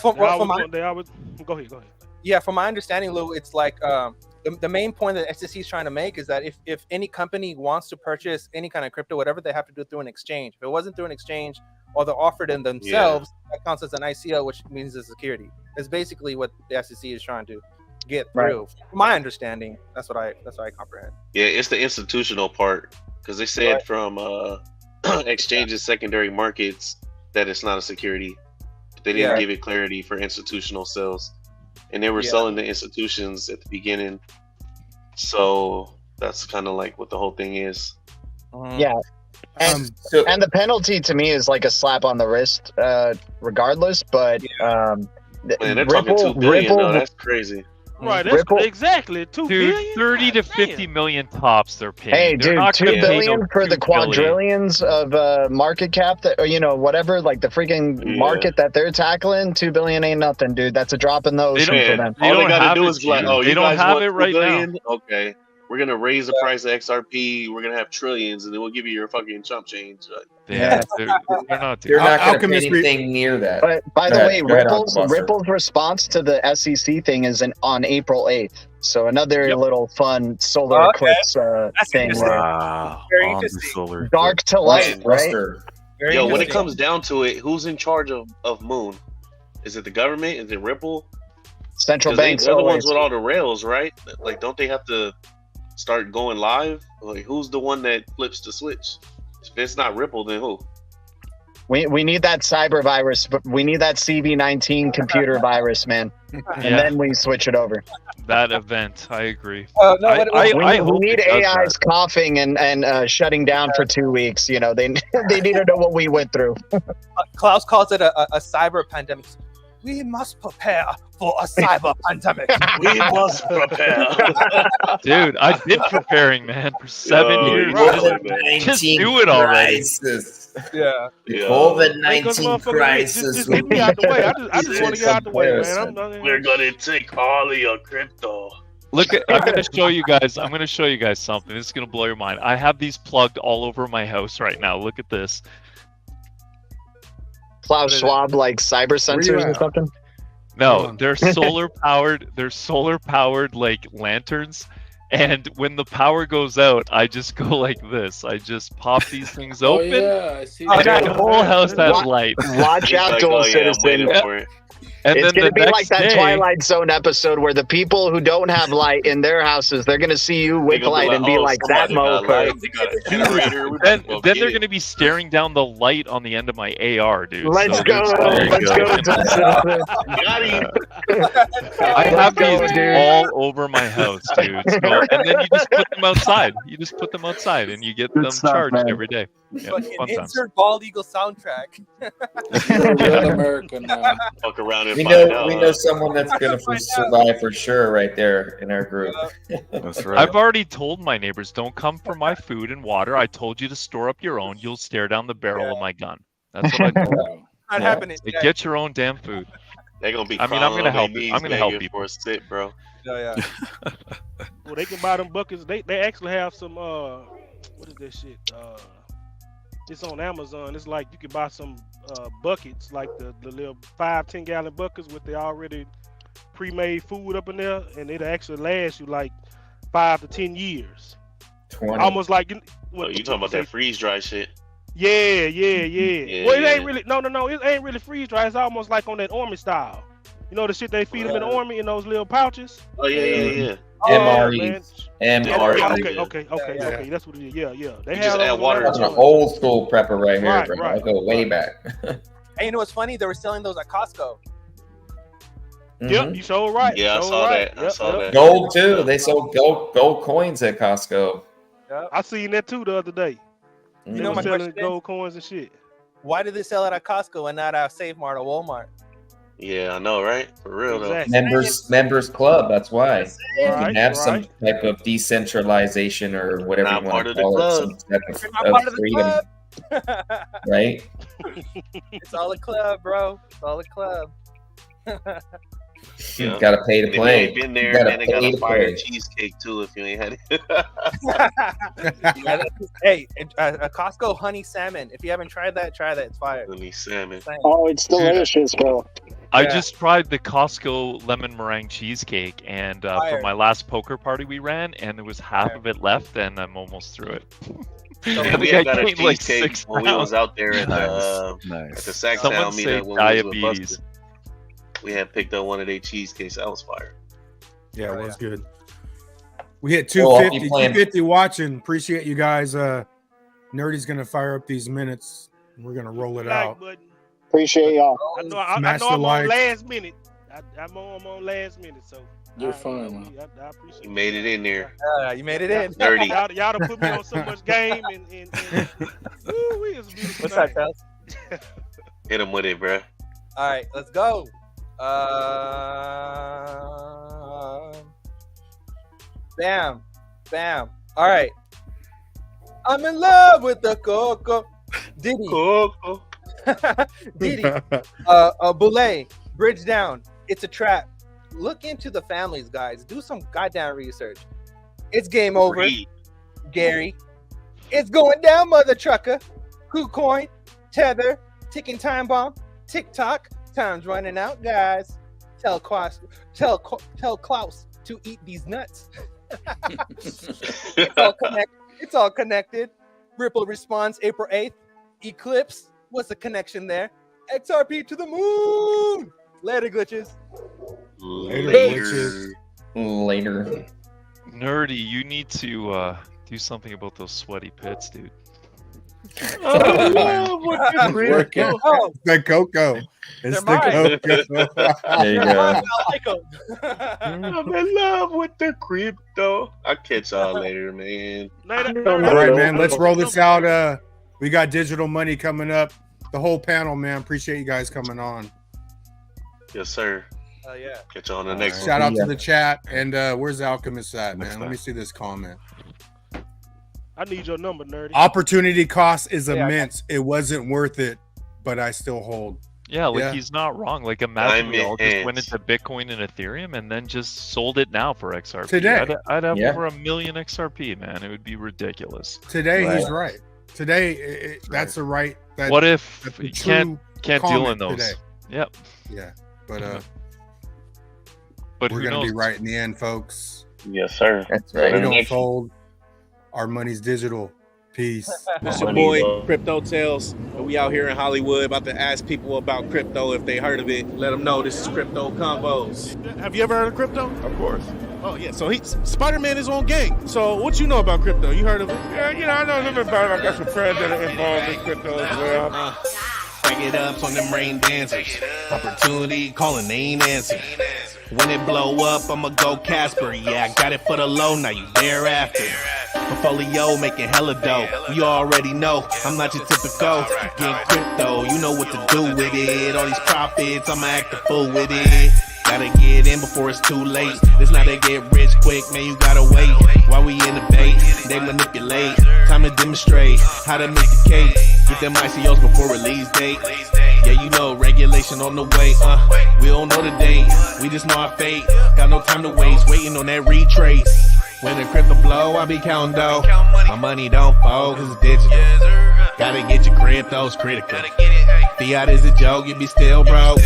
They always, go ahead. Yeah, from my understanding, Lou, it's like the main point that SEC is trying to make is that if any company wants to purchase any kind of crypto, whatever, they have to do it through an exchange. If it wasn't through an exchange or they're offered in themselves, that counts as an ICO, which means a security. It's basically what the SEC is trying to get through. From my understanding, that's what I comprehend. Yeah, it's the institutional part, because they said from exchanges, secondary markets, that it's not a security. They didn't give it clarity for institutional sales, and they were selling the institutions at the beginning. So that's kind of like what the whole thing is. Yeah. And the penalty to me is like a slap on the wrist, regardless. But Man, they're talking $2 billion. Though. That's crazy. Right, that's exactly $2 Dude, billion? 30 to 50 million tops they're paying. Hey, They're dude, not gonna $2 pay billion no for the $2 billion. quadrillions of market cap that, or whatever, like the freaking market that they're tackling. $2 billion ain't nothing, dude. That's a drop in the ocean for them. All they gotta do is be like, oh, they you don't guys have want it right $2 billion? now. Okay, we're gonna raise the price of XRP. We're gonna have trillions, and then we'll give you your fucking chump change. Yeah, they're not They're doing not that. going to pay anything near that. But by the Go way, ahead, Uncle Buster. Ripple's response to the SEC thing is on April 8th. So another little fun solar eclipse thing. Wow. Very On the interesting. solar Dark to light, right? Yo, when it comes down to it, who's in charge of Moon? Is it the government? Is it Ripple? Central 'Cause banks they're the always. ones with all the rails, right? Like, don't they have to start going live? Like, who's the one that flips the switch? If it's not Ripple, then who? We need that cyber virus, but we need that CV19 computer virus, man. And then we switch it over. That event, I agree. We hope need it does AIs that. coughing and shutting down for 2 weeks. You know, they need to know what we went through. Klaus calls it a cyber pandemic. We must prepare for a cyber pandemic. We must prepare. Dude, I've been preparing, man, for 7 years. Just do it already. Yeah. COVID-19 crisis. Just get me out the way. I just want to get out the way, man. We're gonna take all of your crypto. Look, I'm going to show you guys. I'm going to show you guys something. This is going to blow your mind. I have these plugged all over my house right now. Look at this. Klaus Schwab, like cyber sensors or something? No, they're solar powered. They're solar powered like lanterns. And when the power goes out, I just go like this. I just pop these things Oh, open. yeah, I see and that. the whole house has light. Watch out, dual citizen. And It's then going to the be like next that day, Twilight Zone episode where the people who don't have light in their houses, they're going to see you with gonna be light like, and be "Oh, like, that somebody got mofo. light. They got a generator. We then about to go then get they're it." going to be staring down the light on the end of my AR, dude. Let's So go. there you Let's go, Tom Citizen. Got him. I have go, these dude. all over my house, dude. So, and then you just put them outside. You just put them outside, and you get Good them stuff, charged man. every day. Yeah, Fucking fun times. insert Bald Eagle soundtrack. You're a real American now. Fuck around and We find know out. we know someone that's gonna survive for sure right there in our group. That's right. I've already told my neighbors, don't come for my food and water. I told you to store up your own. You'll stare down the barrel of my gun. That's what I told them. Not happening. Like, get your own damn food. They're gonna be. I mean, I'm crawling gonna on help. their knees I'm gonna begging help for people. a sip, bro. Yeah. Well, they can buy them buckets. They actually have some what is that shit? It's on Amazon. It's like you can buy some buckets, like the little 5-10 gallon buckets with the already pre-made food up in there, and it'll actually last you like 5 to 10 years. 20. Almost like Oh, you talking about that freeze dry shit? Yeah. Well, it yeah. ain't really. No. It ain't really freeze dry. It's almost like on that army style. You know the shit they feed them in the army in those little pouches. Oh yeah. MRE. MRE. Okay. That's what it is. Yeah. They You have just add those water That's to an it. old school prepper right here, Right, bro. right, I go way back. Hey, you know what's funny? They were selling those at Costco. Yep, you so right. Yeah, I so saw right. that. I saw that. Gold too. They sold gold coins at Costco. I seen that too the other day. You They know were my selling question? gold coins and shit. Why did they sell it at Costco and not at Save Mart or Walmart? Yeah, I know, right? For real though. Exactly. Members club. That's why. You Right, can have some right. type of decentralization or whatever Not you part want of to the call it. club. Some type If you're not part of the freedom, club, right? it's all a club, bro. It's all a club. Yeah. You gotta pay to And if you play. ain't been You there, gotta man, they got pay a to fire play. cheesecake too. If you ain't had it. Hey, a Costco honey salmon. If you haven't tried that, try that. It's fire. Honey salmon. Oh, it's delicious, bro. I Yeah. just tried the Costco lemon meringue cheesecake, and for Fire. my last poker party we ran, and there was half of it left, and I'm almost through it. Yeah, I we think had I got a gained like cheesecake 6 when we was pounds. out there at Nice. the Sacktown Someone say meetup when we was with diabetes. Buster. We had picked up one of their cheesecakes. That was fire. Yeah, it was good. We hit Well, I'll be 250. playing- 250 watching. Appreciate you guys. Nerdy's gonna fire up these minutes. We're gonna roll it out. Appreciate y'all. I know Smash the I'm like. on last minute. I'm on last minute, so You're fine, man. I appreciate You made it in there. You made it in. Nerdy. Y'all done put me on so much game and woo, it's a beautiful What's up, thing. Kels? Hit him with it, bro. All right, let's go. Bam. All right. I'm in love with the Coco. Diddy. Coco. Diddy. Boulay. Bridge down. It's a trap. Look into the families, guys. Do some goddamn research. It's game over. Read. Gary. It's going down, mother trucker. KuCoin. Tether. Ticking time bomb. TikTok. Time's running out, guys. Tell Klaus to eat these nuts. It's all connected. Ripple response April 8th. Eclipse. What's the connection there? XRP to the moon. Later, glitches. Later. Later. Nerdy, you need to do something about those sweaty pits, dude. Working. Oh, The Coco. It's They're the Coco. There you go. I like 'em. I'm in love with the crypto. I'll catch y'all later, man. All right, man. Let's roll this out. We got digital money coming up. The whole panel, man. Appreciate you guys coming on. Yes, sir. Oh yeah. Catch y'all on the next Shout one. out to the chat. And where's the Alchemist at, Next man? Let time. me see this comment. I need your number, Nerdy. Opportunity cost is Yeah, I got immense. It wasn't worth it, but I still hold. Yeah, like Yeah. he's not wrong. Like imagine we all just went Diamonds. into Bitcoin and Ethereum and then just sold it now for XRP. Today. I'd have Yeah. over 1 million XRP, man. It would be ridiculous. Today, Right. he's right. Today, that's the right. That, What if that's the you can't true deal in comment those? today. Yep. Yeah, but But we're who gonna knows? be right in the end, folks. Yes, sir. That's We right. don't fold. Our money's digital. Peace. It's your boy, Crypto Tales. And we out here in Hollywood about to ask people about crypto if they heard of it. Let them know this is Crypto Combos. Have you ever heard of crypto? Of course. Oh yeah, so Spider-Man is on game. So what you know about crypto? You heard of it? Yeah, I know a little bit about it. I got some friends that are involved in crypto as well. Back it up on them rain dancers. Opportunity calling, they ain't answer. When it blow up, I'ma go Casper. Yeah, I got it for the low, now you thereafter. Portfolio making hella dough. You already know, I'm not your typical. Getting crypto, you know what to do with it. All these profits, I'ma act a fool with it. Gotta get in before it's too late. It's not to get rich quick, man, you gotta wait. While we innovate, they manipulate. Time to demonstrate how to make the cake. Get them ICOs before release date. Yeah, you know, regulation on the way. We don't know the date, we just know our fate. Got no time to waste, waiting on that retrace. When the crypto blow, I be counting dough. My money don't fold, cause it's digital. Gotta get your cryptos critical. Fiat is a joke, you be still broke.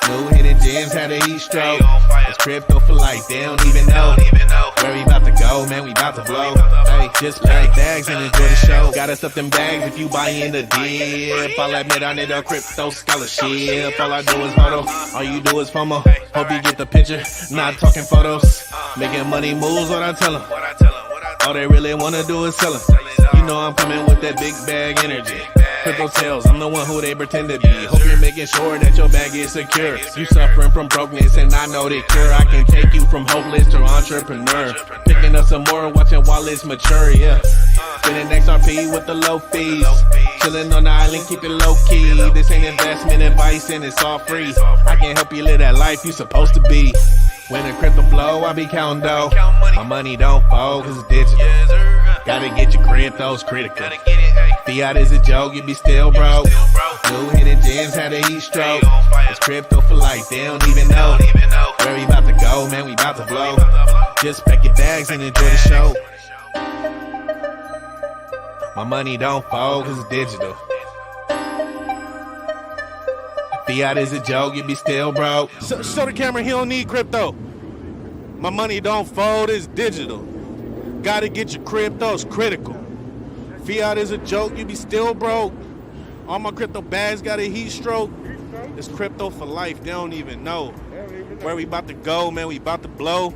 New hidden gems had a heat stroke. It's crypto for life, they don't even know. Where we about to go, man, we about to blow. Hey, just pack bags and enjoy the show. Gotta stuff them bags if you buy in the dip. I'll admit I need a crypto scholarship. All I do is HODL, all you do is FOMO. Hope you get the picture, not talking photos. Making money moves, what I tell them. All they really wanna do is sell them. You know I'm coming with that big bag energy. Crypto Tales, I'm the one who they pretend to be. Hope you're making sure that your bag is secure. You suffering from brokenness and I know the cure. I can take you from hopeless to entrepreneur. Picking up some more, watching wallets mature, yeah. Spending XRP with the low fees. Chilling on the island, keep it low key. This ain't investment advice and it's all free. I can help you live that life you supposed to be. When the crypto blow, I be counting dough. My money don't fold, cause it's digital. Gotta get your cryptos critical. Fiat is a joke, you be still broke. New hidden gems had a heat stroke. It's crypto for life, they don't even know. Where we about to go, man, we about to blow. Just pack your bags and enjoy the show. My money don't fold, cause it's digital. Fiat is a joke, you be still broke. Show the camera, he don't need crypto. My money don't fold, it's digital. Gotta get your cryptos critical. Fiat is a joke, you be still broke. All my crypto bags got a heat stroke. It's crypto for life, they don't even know. Where we about to go, man, we about to blow.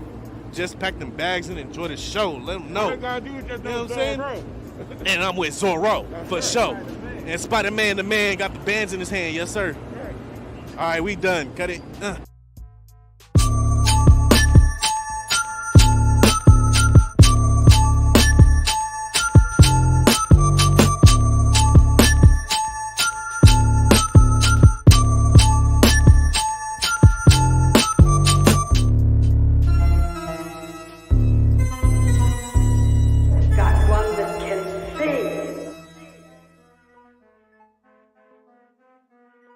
Just pack them bags and enjoy the show, let them know. All I gotta do is just You know what I'm saying? And I'm with Zorro, for sure. And Spider-Man, the man, got the bands in his hand, yes sir. All right, we done, cut it.